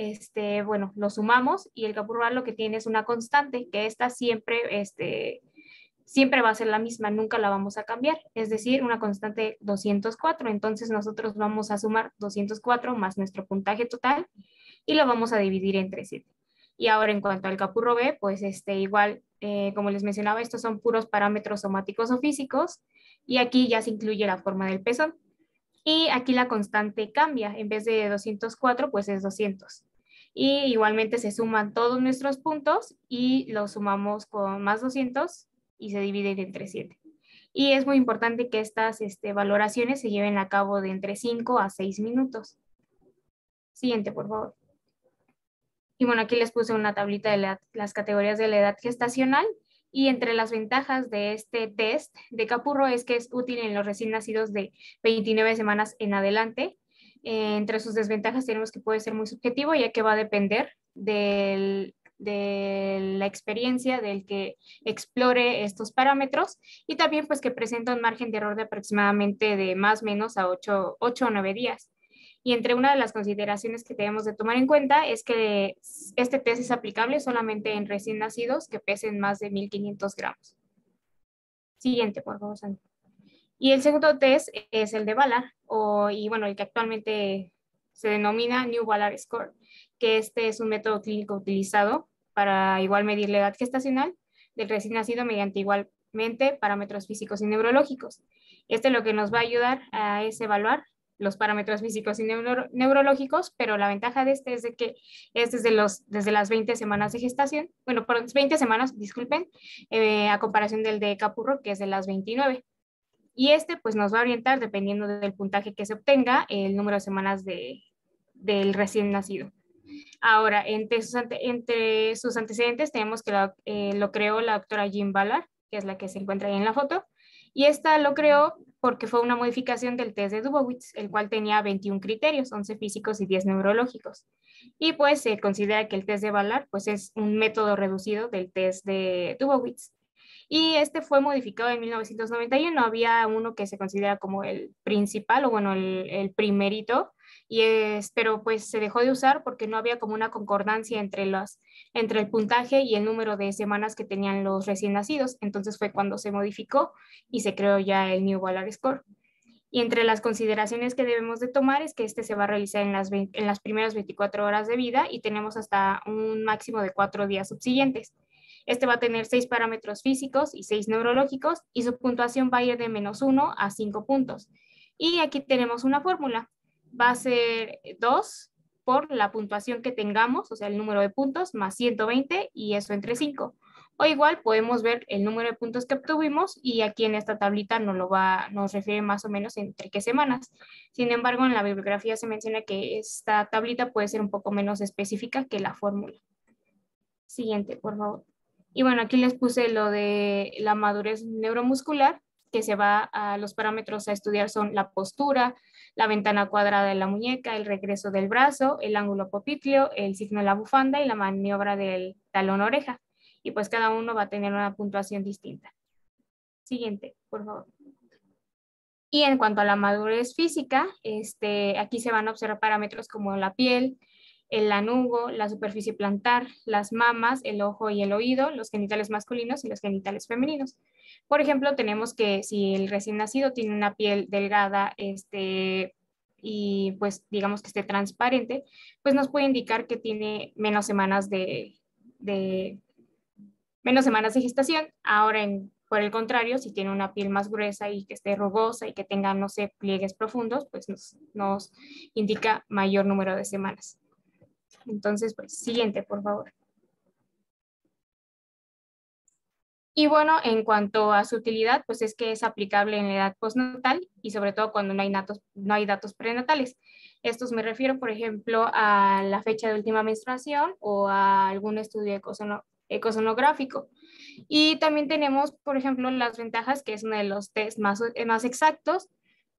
Speaker 1: bueno, lo sumamos y el capurro A lo que tiene es una constante, que esta siempre va a ser la misma, nunca la vamos a cambiar, es decir, una constante 204. Entonces nosotros vamos a sumar 204 más nuestro puntaje total y lo vamos a dividir entre 7. Y ahora en cuanto al capurro B, pues igual, como les mencionaba, estos son puros parámetros somáticos o físicos y aquí ya se incluye la forma del pezón. Y aquí la constante cambia, en vez de 204, pues es 200. Y igualmente se suman todos nuestros puntos y los sumamos con más 200 y se dividen entre 7. Y es muy importante que estas valoraciones se lleven a cabo de entre 5 a 6 minutos. Siguiente, por favor. Y bueno, aquí les puse una tablita de las categorías de la edad gestacional. Y entre las ventajas de este test de Capurro es que es útil en los recién nacidos de 29 semanas en adelante. Entre sus desventajas tenemos que puede ser muy subjetivo, ya que va a depender de la experiencia del que explore estos parámetros y también pues que presenta un margen de error de aproximadamente de más o menos a 8 o 9 días. Y entre una de las consideraciones que debemos de tomar en cuenta es que este test es aplicable solamente en recién nacidos que pesen más de 1.500 gramos. Siguiente, por favor, Sandra. Y el segundo test es el de Valar, y bueno, el que actualmente se denomina New Valar Score, que este es un método clínico utilizado para igual medir la edad gestacional del recién nacido mediante igualmente parámetros físicos y neurológicos. Lo que nos va a ayudar es evaluar los parámetros físicos y neurológicos, pero la ventaja de es de que es desde las 20 semanas de gestación, bueno, por 20 semanas, disculpen, a comparación del de Capurro, que es de las 29. Y pues nos va a orientar, dependiendo del puntaje que se obtenga, el número de semanas del recién nacido. Ahora, entre sus antecedentes tenemos que lo creó la doctora Jean Ballard, que es la que se encuentra ahí en la foto, y esta lo creó porque fue una modificación del test de Dubowitz, el cual tenía 21 criterios, 11 físicos y 10 neurológicos. Y pues se considera que el test de Ballard pues es un método reducido del test de Dubowitz. Y fue modificado en 1991, había uno que se considera como el principal, o bueno, el primerito, pero pues se dejó de usar porque no había como una concordancia entre el puntaje y el número de semanas que tenían los recién nacidos. Entonces fue cuando se modificó y se creó ya el New Valar Score. Y entre las consideraciones que debemos de tomar es que se va a realizar en las primeras 24 horas de vida y tenemos hasta un máximo de 4 días subsiguientes. Va a tener 6 parámetros físicos y 6 neurológicos y su puntuación va a ir de -1 a 5 puntos. Y aquí tenemos una fórmula. Va a ser 2 por la puntuación que tengamos, o sea, el número de puntos, más 120 y eso entre 5. O igual podemos ver el número de puntos que obtuvimos y aquí en esta tablita nos refiere más o menos entre qué semanas. Sin embargo, en la bibliografía se menciona que esta tablita puede ser un poco menos específica que la fórmula. Siguiente, por favor. Y bueno, aquí les puse lo de la madurez neuromuscular, que los parámetros a estudiar son la postura, la ventana cuadrada de la muñeca, el regreso del brazo, el ángulo popliteo, el signo de la bufanda y la maniobra del talón oreja. Y pues cada uno va a tener una puntuación distinta. Siguiente, por favor. Y en cuanto a la madurez física, aquí se van a observar parámetros como la piel, el lanugo, la superficie plantar, las mamas, el ojo y el oído, los genitales masculinos y los genitales femeninos. Por ejemplo, tenemos que si el recién nacido tiene una piel delgada y pues digamos que esté transparente, pues nos puede indicar que tiene menos semanas de gestación. Ahora, por el contrario, si tiene una piel más gruesa y que esté rugosa y que tenga, no sé, pliegues profundos, pues nos indica mayor número de semanas. Entonces, pues, siguiente, por favor. Y bueno, en cuanto a su utilidad, pues es que es aplicable en la edad postnatal y sobre todo cuando no hay datos prenatales. Estos me refiero, por ejemplo, a la fecha de última menstruación o a algún estudio ecosonográfico. Y también tenemos, por ejemplo, las ventajas, que es uno de los test más exactos,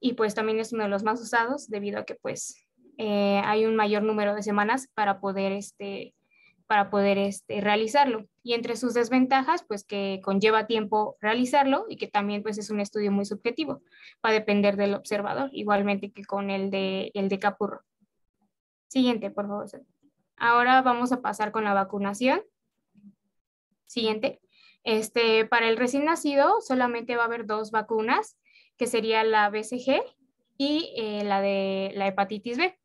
Speaker 1: y pues también es uno de los más usados debido a que pues hay un mayor número de semanas para poder realizarlo. Y entre sus desventajas, pues que conlleva tiempo realizarlo y que también pues es un estudio muy subjetivo, va a depender del observador, igualmente que con el de Capurro. Siguiente, por favor. Ahora vamos a pasar con la vacunación. Siguiente. Para el recién nacido solamente va a haber 2 vacunas, que sería la BCG y la de la hepatitis B.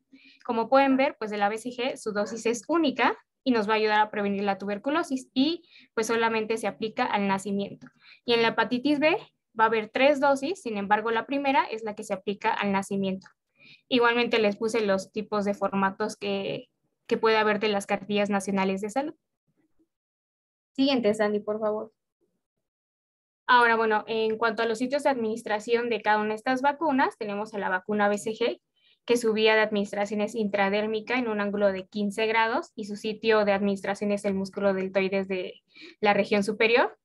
Speaker 1: Como pueden ver, pues de la BCG su dosis es única y nos va a ayudar a prevenir la tuberculosis y pues solamente se aplica al nacimiento. Y en la hepatitis B va a haber 3 dosis, sin embargo la primera es la que se aplica al nacimiento. Igualmente les puse los tipos de formatos que puede haber de las cartillas nacionales de salud. Siguiente, Sandy, por favor. Ahora, bueno, en cuanto a los sitios de administración de cada una de estas vacunas, tenemos a la vacuna BCG, que su vía de administración es intradérmica en un ángulo de 15 grados y su sitio de administración es el músculo deltoides de la región superior,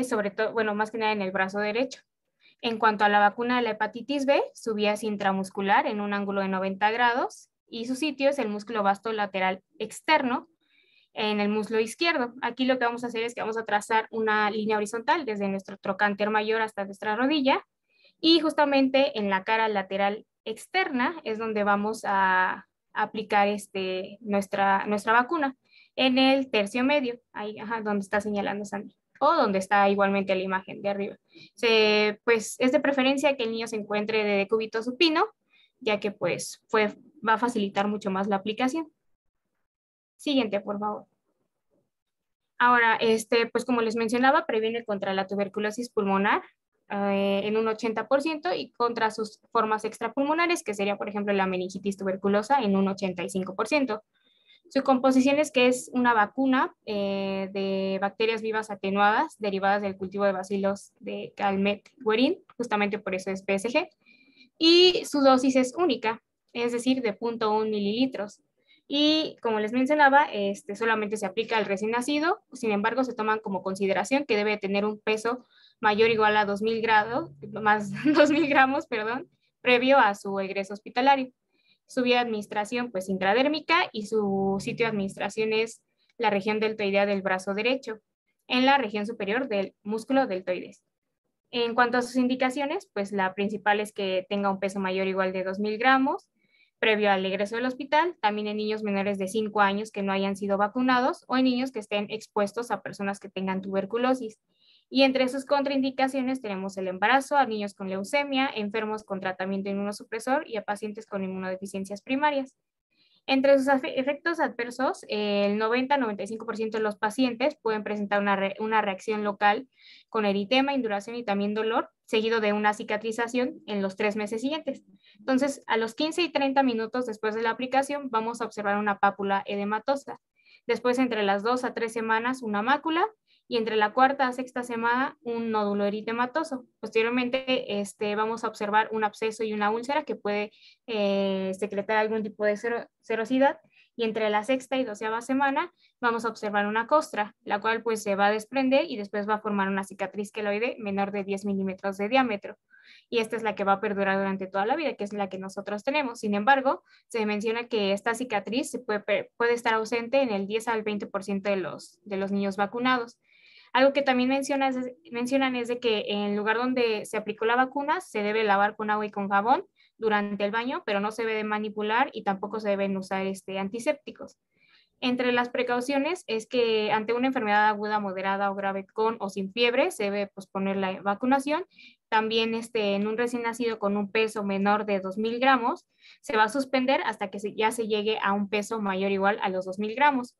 Speaker 1: sobre todo, bueno, más que nada en el brazo derecho. En cuanto a la vacuna de la hepatitis B, su vía es intramuscular en un ángulo de 90 grados y su sitio es el músculo vasto lateral externo en el muslo izquierdo. Aquí lo que vamos a hacer es que vamos a trazar una línea horizontal desde nuestro trocánter mayor hasta nuestra rodilla y justamente en la cara lateral externa es donde vamos a aplicar nuestra vacuna, en el tercio medio, ahí donde está señalando Sandy, o donde está igualmente la imagen de arriba. Pues es de preferencia que el niño se encuentre de decúbito supino, ya que pues va a facilitar mucho más la aplicación. Siguiente, por favor. Ahora, pues como les mencionaba, previene contra la tuberculosis pulmonar en un 80% y contra sus formas extrapulmonares, que sería, por ejemplo, la meningitis tuberculosa en un 85%. Su composición es que es una vacuna de bacterias vivas atenuadas derivadas del cultivo de bacilos de Calmette-Guerin, justamente por eso es PSG, y su dosis es única, es decir, de 0.1 mililitros. Y como les mencionaba, solamente se aplica al recién nacido, sin embargo, se toman como consideración que debe tener un peso mayor o igual a 2.000 gramos, previo a su egreso hospitalario. Su vía de administración, pues intradérmica, y su sitio de administración es la región deltoidea del brazo derecho, en la región superior del músculo deltoides. En cuanto a sus indicaciones, pues la principal es que tenga un peso mayor o igual de 2.000 gramos, previo al egreso del hospital, también en niños menores de 5 años que no hayan sido vacunados o en niños que estén expuestos a personas que tengan tuberculosis. Y entre sus contraindicaciones tenemos el embarazo, a niños con leucemia, enfermos con tratamiento inmunosupresor y a pacientes con inmunodeficiencias primarias. Entre sus efectos adversos, el 90-95% de los pacientes pueden presentar una reacción local con eritema, induración y también dolor, seguido de una cicatrización en los 3 meses siguientes. Entonces, a los 15 y 30 minutos después de la aplicación, vamos a observar una pápula edematosa. Después, entre las 2 a 3 semanas, una mácula, y entre la 4ª a 6ª semana un nódulo eritematoso. Posteriormente vamos a observar un absceso y una úlcera que puede secretar algún tipo de serosidad, y entre la 6ª y 12ª semana vamos a observar una costra, la cual pues se va a desprender y después va a formar una cicatriz queloide menor de 10 milímetros de diámetro. Y esta es la que va a perdurar durante toda la vida, que es la que nosotros tenemos. Sin embargo, se menciona que esta cicatriz puede estar ausente en el 10 al 20% de los niños vacunados. Algo que también mencionan es de que en el lugar donde se aplicó la vacuna se debe lavar con agua y con jabón durante el baño, pero no se debe manipular y tampoco se deben usar antisépticos. Entre las precauciones es que ante una enfermedad aguda, moderada o grave con o sin fiebre se debe posponer la vacunación. También en un recién nacido con un peso menor de 2.000 gramos se va a suspender hasta que ya se llegue a un peso mayor o igual a los 2.000 gramos.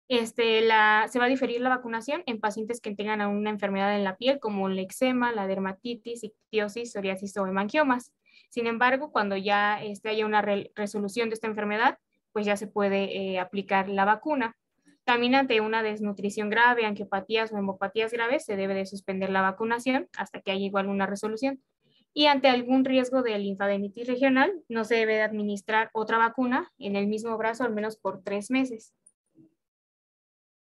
Speaker 1: Se va a diferir la vacunación en pacientes que tengan una enfermedad en la piel como el eczema, la dermatitis, ictiosis, psoriasis o hemangiomas. Sin embargo, cuando ya haya una resolución de esta enfermedad, pues ya se puede aplicar la vacuna. También ante una desnutrición grave, angiopatías o hemopatías graves, se debe de suspender la vacunación hasta que haya igual una resolución. Y ante algún riesgo de linfadenitis regional, no se debe de administrar otra vacuna en el mismo brazo al menos por 3 meses.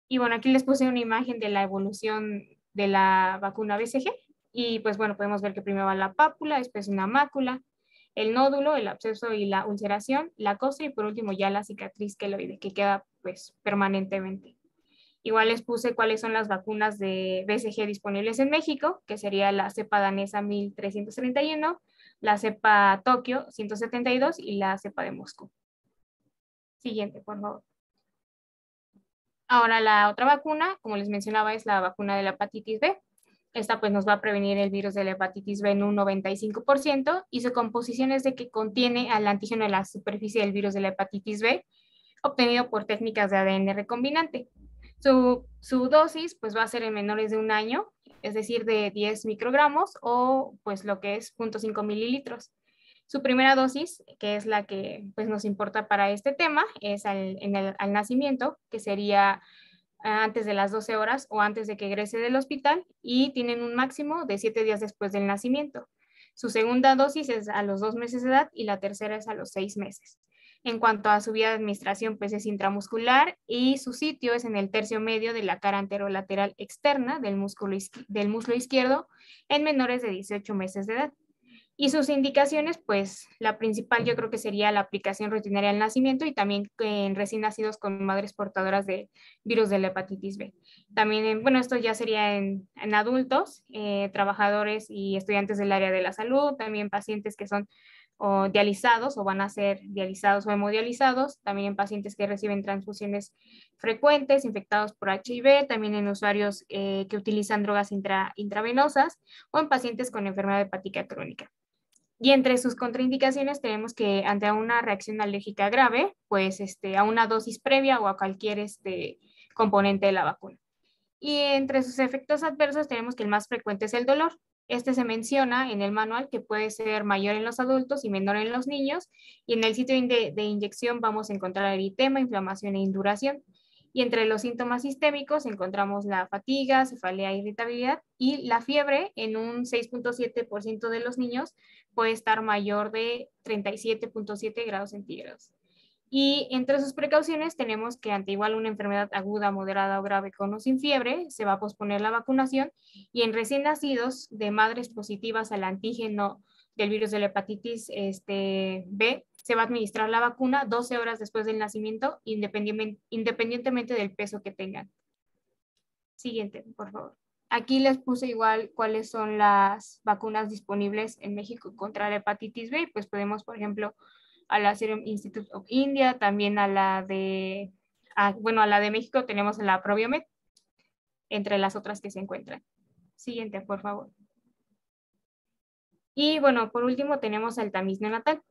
Speaker 1: Y bueno, aquí les puse una imagen de la evolución de la vacuna BCG. Y pues bueno, podemos ver que primero va la pápula, después una mácula, el nódulo, el absceso y la ulceración, la costra y por último ya la cicatriz queloide que queda pues permanentemente. Igual les puse cuáles son las vacunas de BCG disponibles en México, que sería la cepa danesa 1331, la cepa Tokio 172 y la cepa de Moscú. Siguiente, por favor. Ahora la otra vacuna, como les mencionaba, es la vacuna de la hepatitis B. Esta pues nos va a prevenir el virus de la hepatitis B en un 95% y su composición es de que contiene al antígeno de la superficie del virus de la hepatitis B obtenido por técnicas de ADN recombinante. Su dosis pues va a ser en menores de 1 año, es decir, de 10 microgramos o pues lo que es 0.5 mililitros. Su primera dosis, que es la que pues, nos importa para este tema, es al nacimiento, que sería antes de las 12 horas o antes de que egrese del hospital y tienen un máximo de 7 días después del nacimiento. Su segunda dosis es a los 2 meses de edad y la tercera es a los 6 meses. En cuanto a su vía de administración, pues es intramuscular y su sitio es en el tercio medio de la cara anterolateral externa del muslo izquierdo en menores de 18 meses de edad. Y sus indicaciones, pues la principal yo creo que sería la aplicación rutinaria al nacimiento y también en recién nacidos con madres portadoras de virus de la hepatitis B. También, bueno, esto ya sería en adultos, trabajadores y estudiantes del área de la salud, también pacientes que son dializados o van a ser dializados o hemodializados, también en pacientes que reciben transfusiones frecuentes, infectados por HIV, también en usuarios que utilizan drogas intravenosas o en pacientes con enfermedad hepática crónica. Y entre sus contraindicaciones tenemos que ante una reacción alérgica grave, pues a una dosis previa o a cualquier componente de la vacuna. Y entre sus efectos adversos tenemos que el más frecuente es el dolor. Este se menciona en el manual que puede ser mayor en los adultos y menor en los niños. Y en el sitio de inyección vamos a encontrar eritema, inflamación e induración. Y entre los síntomas sistémicos encontramos la fatiga, cefalea, irritabilidad y la fiebre en un 6.7% de los niños puede estar mayor de 37.7 grados centígrados. Y entre sus precauciones tenemos que ante igual una enfermedad aguda, moderada o grave con o sin fiebre, se va a posponer la vacunación y en recién nacidos de madres positivas al antígeno del virus de la hepatitis B, se va a administrar la vacuna 12 horas después del nacimiento, independientemente del peso que tengan. Siguiente, por favor. Aquí les puse igual cuáles son las vacunas disponibles en México contra la hepatitis B. Pues podemos, por ejemplo, a la Serum Institute of India, también a la de México tenemos la Proviomed, entre las otras que se encuentran. Siguiente, por favor. Y bueno, por último tenemos el tamiz neonatal.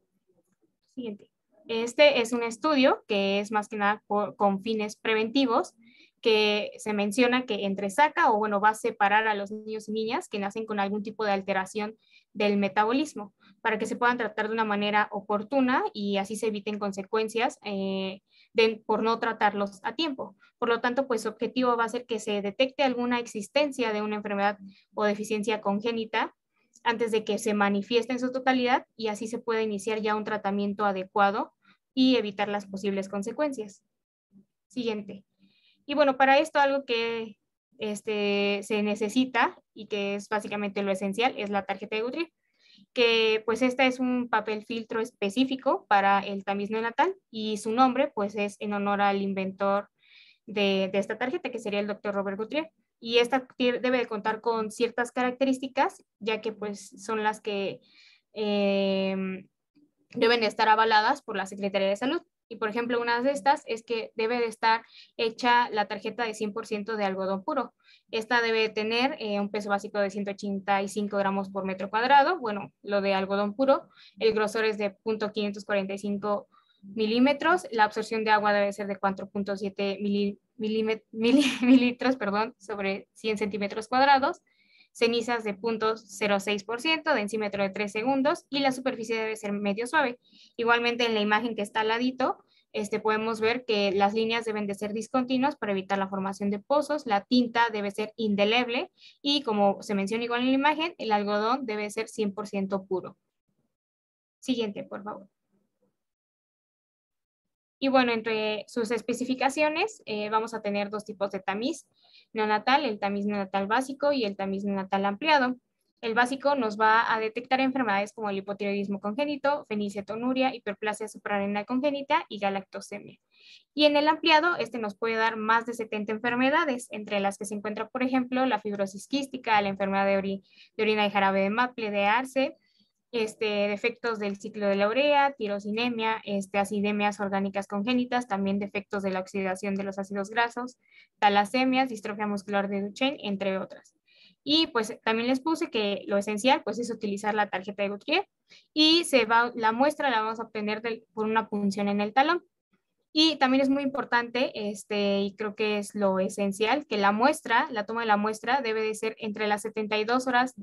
Speaker 1: Siguiente. Este es un estudio que es más que nada con fines preventivos, que se menciona que entresaca o bueno, va a separar a los niños y niñas que nacen con algún tipo de alteración del metabolismo para que se puedan tratar de una manera oportuna y así se eviten consecuencias por no tratarlos a tiempo. Por lo tanto, pues su objetivo va a ser que se detecte alguna existencia de una enfermedad o deficiencia congénita antes de que se manifieste en su totalidad y así se puede iniciar ya un tratamiento adecuado y evitar las posibles consecuencias. Siguiente. Y bueno, para esto algo que se necesita y que es básicamente lo esencial es la tarjeta de Guthrie, que pues esta es un papel filtro específico para el tamiz neonatal y su nombre pues es en honor al inventor de esta tarjeta, que sería el doctor Robert Guthrie. Y esta debe de contar con ciertas características, ya que pues son las que deben estar avaladas por la Secretaría de Salud. Y por ejemplo, una de estas es que debe de estar hecha la tarjeta de 100% de algodón puro. Esta debe tener un peso básico de 185 gramos por metro cuadrado. Bueno, lo de algodón puro, el grosor es de 0.545 milímetros. La absorción de agua debe ser de 4.7 mililitros sobre 100 centímetros cuadrados. Cenizas de 0.06%, densímetro de 3 segundos y la superficie debe ser medio suave. Igualmente en la imagen que está al ladito, podemos ver que las líneas deben de ser discontinuas para evitar la formación de pozos, la tinta debe ser indeleble y como se menciona igual en la imagen, el algodón debe ser 100% puro. Siguiente, por favor. Y bueno, entre sus especificaciones vamos a tener dos tipos de tamiz neonatal, el tamiz neonatal básico y el tamiz neonatal ampliado. El básico nos va a detectar enfermedades como el hipotiroidismo congénito, fenilcetonuria, hiperplasia suprarrenal congénita y galactosemia. Y en el ampliado, nos puede dar más de 70 enfermedades, entre las que se encuentra, por ejemplo, la fibrosis quística, la enfermedad de orina y jarabe de Maple, de Arce, defectos del ciclo de la urea, tirosinemia, acidemias orgánicas congénitas, también defectos de la oxidación de los ácidos grasos, talasemias, distrofia muscular de Duchenne, entre otras. Y pues también les puse que lo esencial pues es utilizar la tarjeta de Guthrie y la muestra la vamos a obtener por una punción en el talón. Y también es muy importante, y creo que es lo esencial, que la toma de la muestra debe de ser entre las 72 horas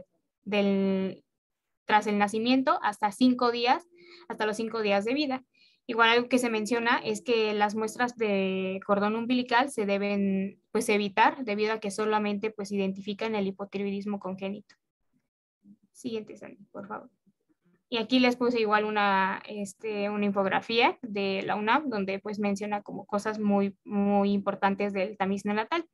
Speaker 1: tras el nacimiento hasta 5 días, hasta los 5 días de vida. Igual algo que se menciona es que las muestras de cordón umbilical se deben pues evitar debido a que solamente pues identifican el hipotiroidismo congénito. Siguiente, Sandy, por favor. Y aquí les puse igual una infografía de la UNAM donde pues menciona como cosas muy, muy importantes del tamiz neonatal,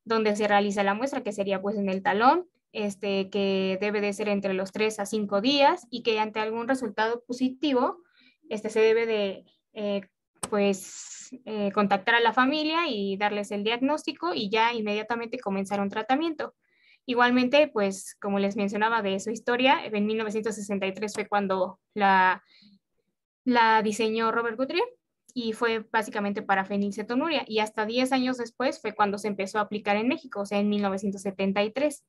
Speaker 1: donde se realiza la muestra, que sería pues en el talón, que debe de ser entre los 3 a 5 días y que ante algún resultado positivo, se debe de contactar a la familia y darles el diagnóstico y ya inmediatamente comenzar un tratamiento. Igualmente, pues como les mencionaba de su historia, en 1963 fue cuando la diseñó Robert Guthrie y fue básicamente para fenilcetonuria y hasta 10 años después fue cuando se empezó a aplicar en México, o sea, en 1973.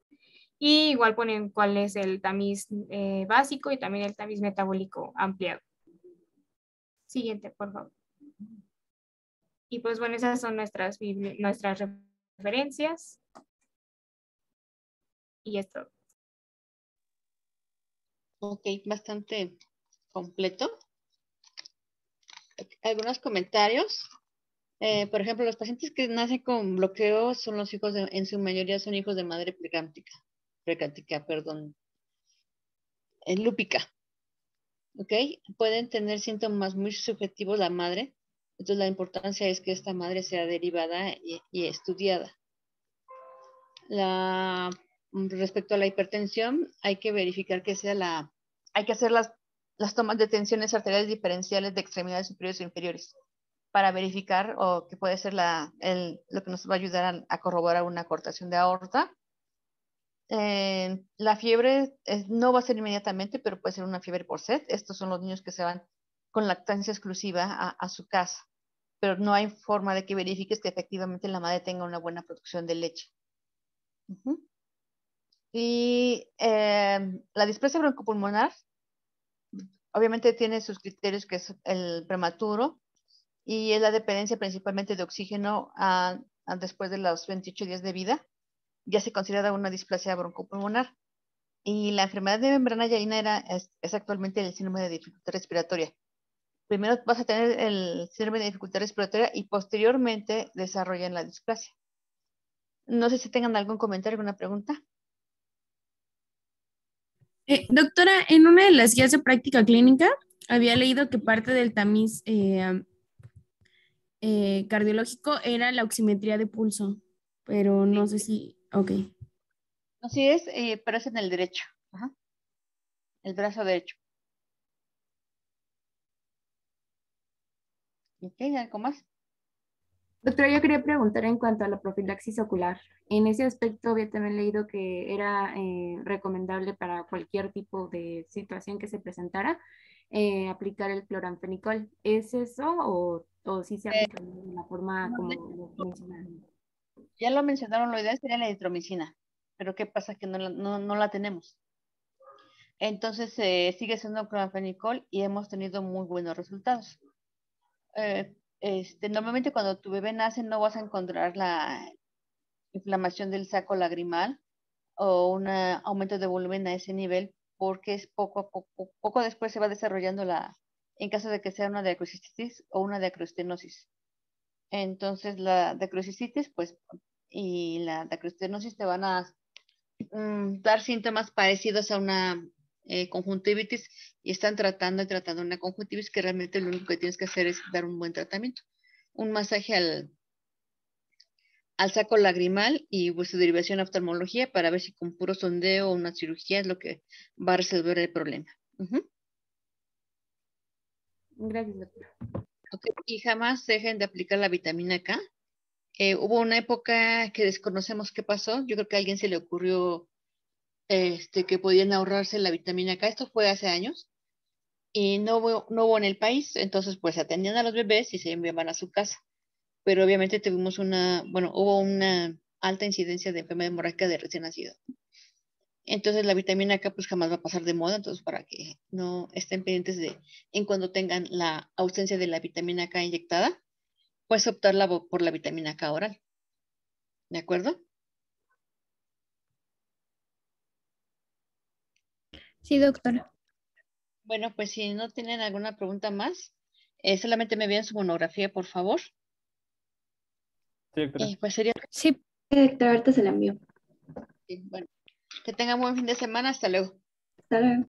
Speaker 1: Y igual ponen cuál es el tamiz básico y también el tamiz metabólico ampliado. Siguiente, por favor. Y pues bueno, esas son nuestras referencias. Y esto.
Speaker 5: Ok, bastante completo. Algunos comentarios. Por ejemplo, los pacientes que nacen con bloqueo son los hijos en su mayoría son hijos de madre lúpica. ¿Ok? Pueden tener síntomas muy subjetivos la madre. Entonces la importancia es que esta madre sea derivada y estudiada. Respecto a la hipertensión, hay que verificar que hay que hacer las tomas de tensiones arteriales diferenciales de extremidades superiores e inferiores para verificar o que puede ser lo que nos va a ayudar a corroborar una cortación de aorta. La fiebre no va a ser inmediatamente, pero puede ser una fiebre por sed. Estos son los niños que se van con lactancia exclusiva a su casa, pero no hay forma de que verifiques que efectivamente la madre tenga una buena producción de leche. Y la displasia broncopulmonar, obviamente tiene sus criterios, que es el prematuro, y es la dependencia principalmente de oxígeno después de los 28 días de vida. Ya se considera una displasia broncopulmonar. Y la enfermedad de membrana hialina es actualmente el síndrome de dificultad respiratoria. Primero vas a tener el síndrome de dificultad respiratoria y posteriormente desarrollan la displasia. No sé si tengan algún comentario, alguna pregunta.
Speaker 6: Doctora, en una de las guías de práctica clínica había leído que parte del tamiz cardiológico era la oximetría de pulso, pero no sé si... Ok.
Speaker 5: Así es, pero es en el derecho. Ajá. El brazo derecho. ¿Ok? ¿Algo más?
Speaker 2: Doctora, yo quería preguntar en cuanto a la profilaxis ocular. En ese aspecto había también leído que era recomendable para cualquier tipo de situación que se presentara aplicar el cloranfenicol. ¿Es eso o sí se aplica de la forma
Speaker 5: No,
Speaker 2: como lo mencionaron?
Speaker 5: ya lo mencionaron, lo ideal sería la eritromicina, pero ¿qué pasa? Que no la tenemos. Entonces sigue siendo cloranfenicol y hemos tenido muy buenos resultados. Normalmente cuando tu bebé nace no vas a encontrar la inflamación del saco lagrimal o un aumento de volumen a ese nivel, porque es poco a poco después se va desarrollando en caso de que sea una diacrocistitis o una diacrostenosis. Entonces la diacrocistitis y la diacrostenosis te van a dar síntomas parecidos a una conjuntivitis y están tratando una conjuntivitis que realmente lo único que tienes que hacer es dar un buen tratamiento. Un masaje al saco lagrimal y pues, su derivación a oftalmología para ver si con puro sondeo o una cirugía es lo que va a resolver el problema. Ujú.
Speaker 1: Gracias, doctora.
Speaker 5: Ok, y jamás dejen de aplicar la vitamina K. Hubo una época que desconocemos qué pasó. Yo creo que a alguien se le ocurrió que podían ahorrarse la vitamina K. Esto fue hace años y no hubo en el país. Entonces, pues atendían a los bebés y se enviaban a su casa. Pero obviamente hubo una alta incidencia de enfermedad hemorrágica de recién nacido. Entonces la vitamina K pues jamás va a pasar de moda, entonces para que no estén pendientes en cuando tengan la ausencia de la vitamina K inyectada, pues optar por la vitamina K oral. ¿De acuerdo?
Speaker 3: Sí, doctora.
Speaker 5: Bueno, pues si no tienen alguna pregunta más, solamente me vean su monografía, por favor.
Speaker 4: Sí, doctora.
Speaker 5: Pues sería,
Speaker 3: Sí,
Speaker 2: Doctora, ahorita se la envío.
Speaker 5: bueno, que tengan buen fin de semana. Hasta luego.
Speaker 2: Hasta luego.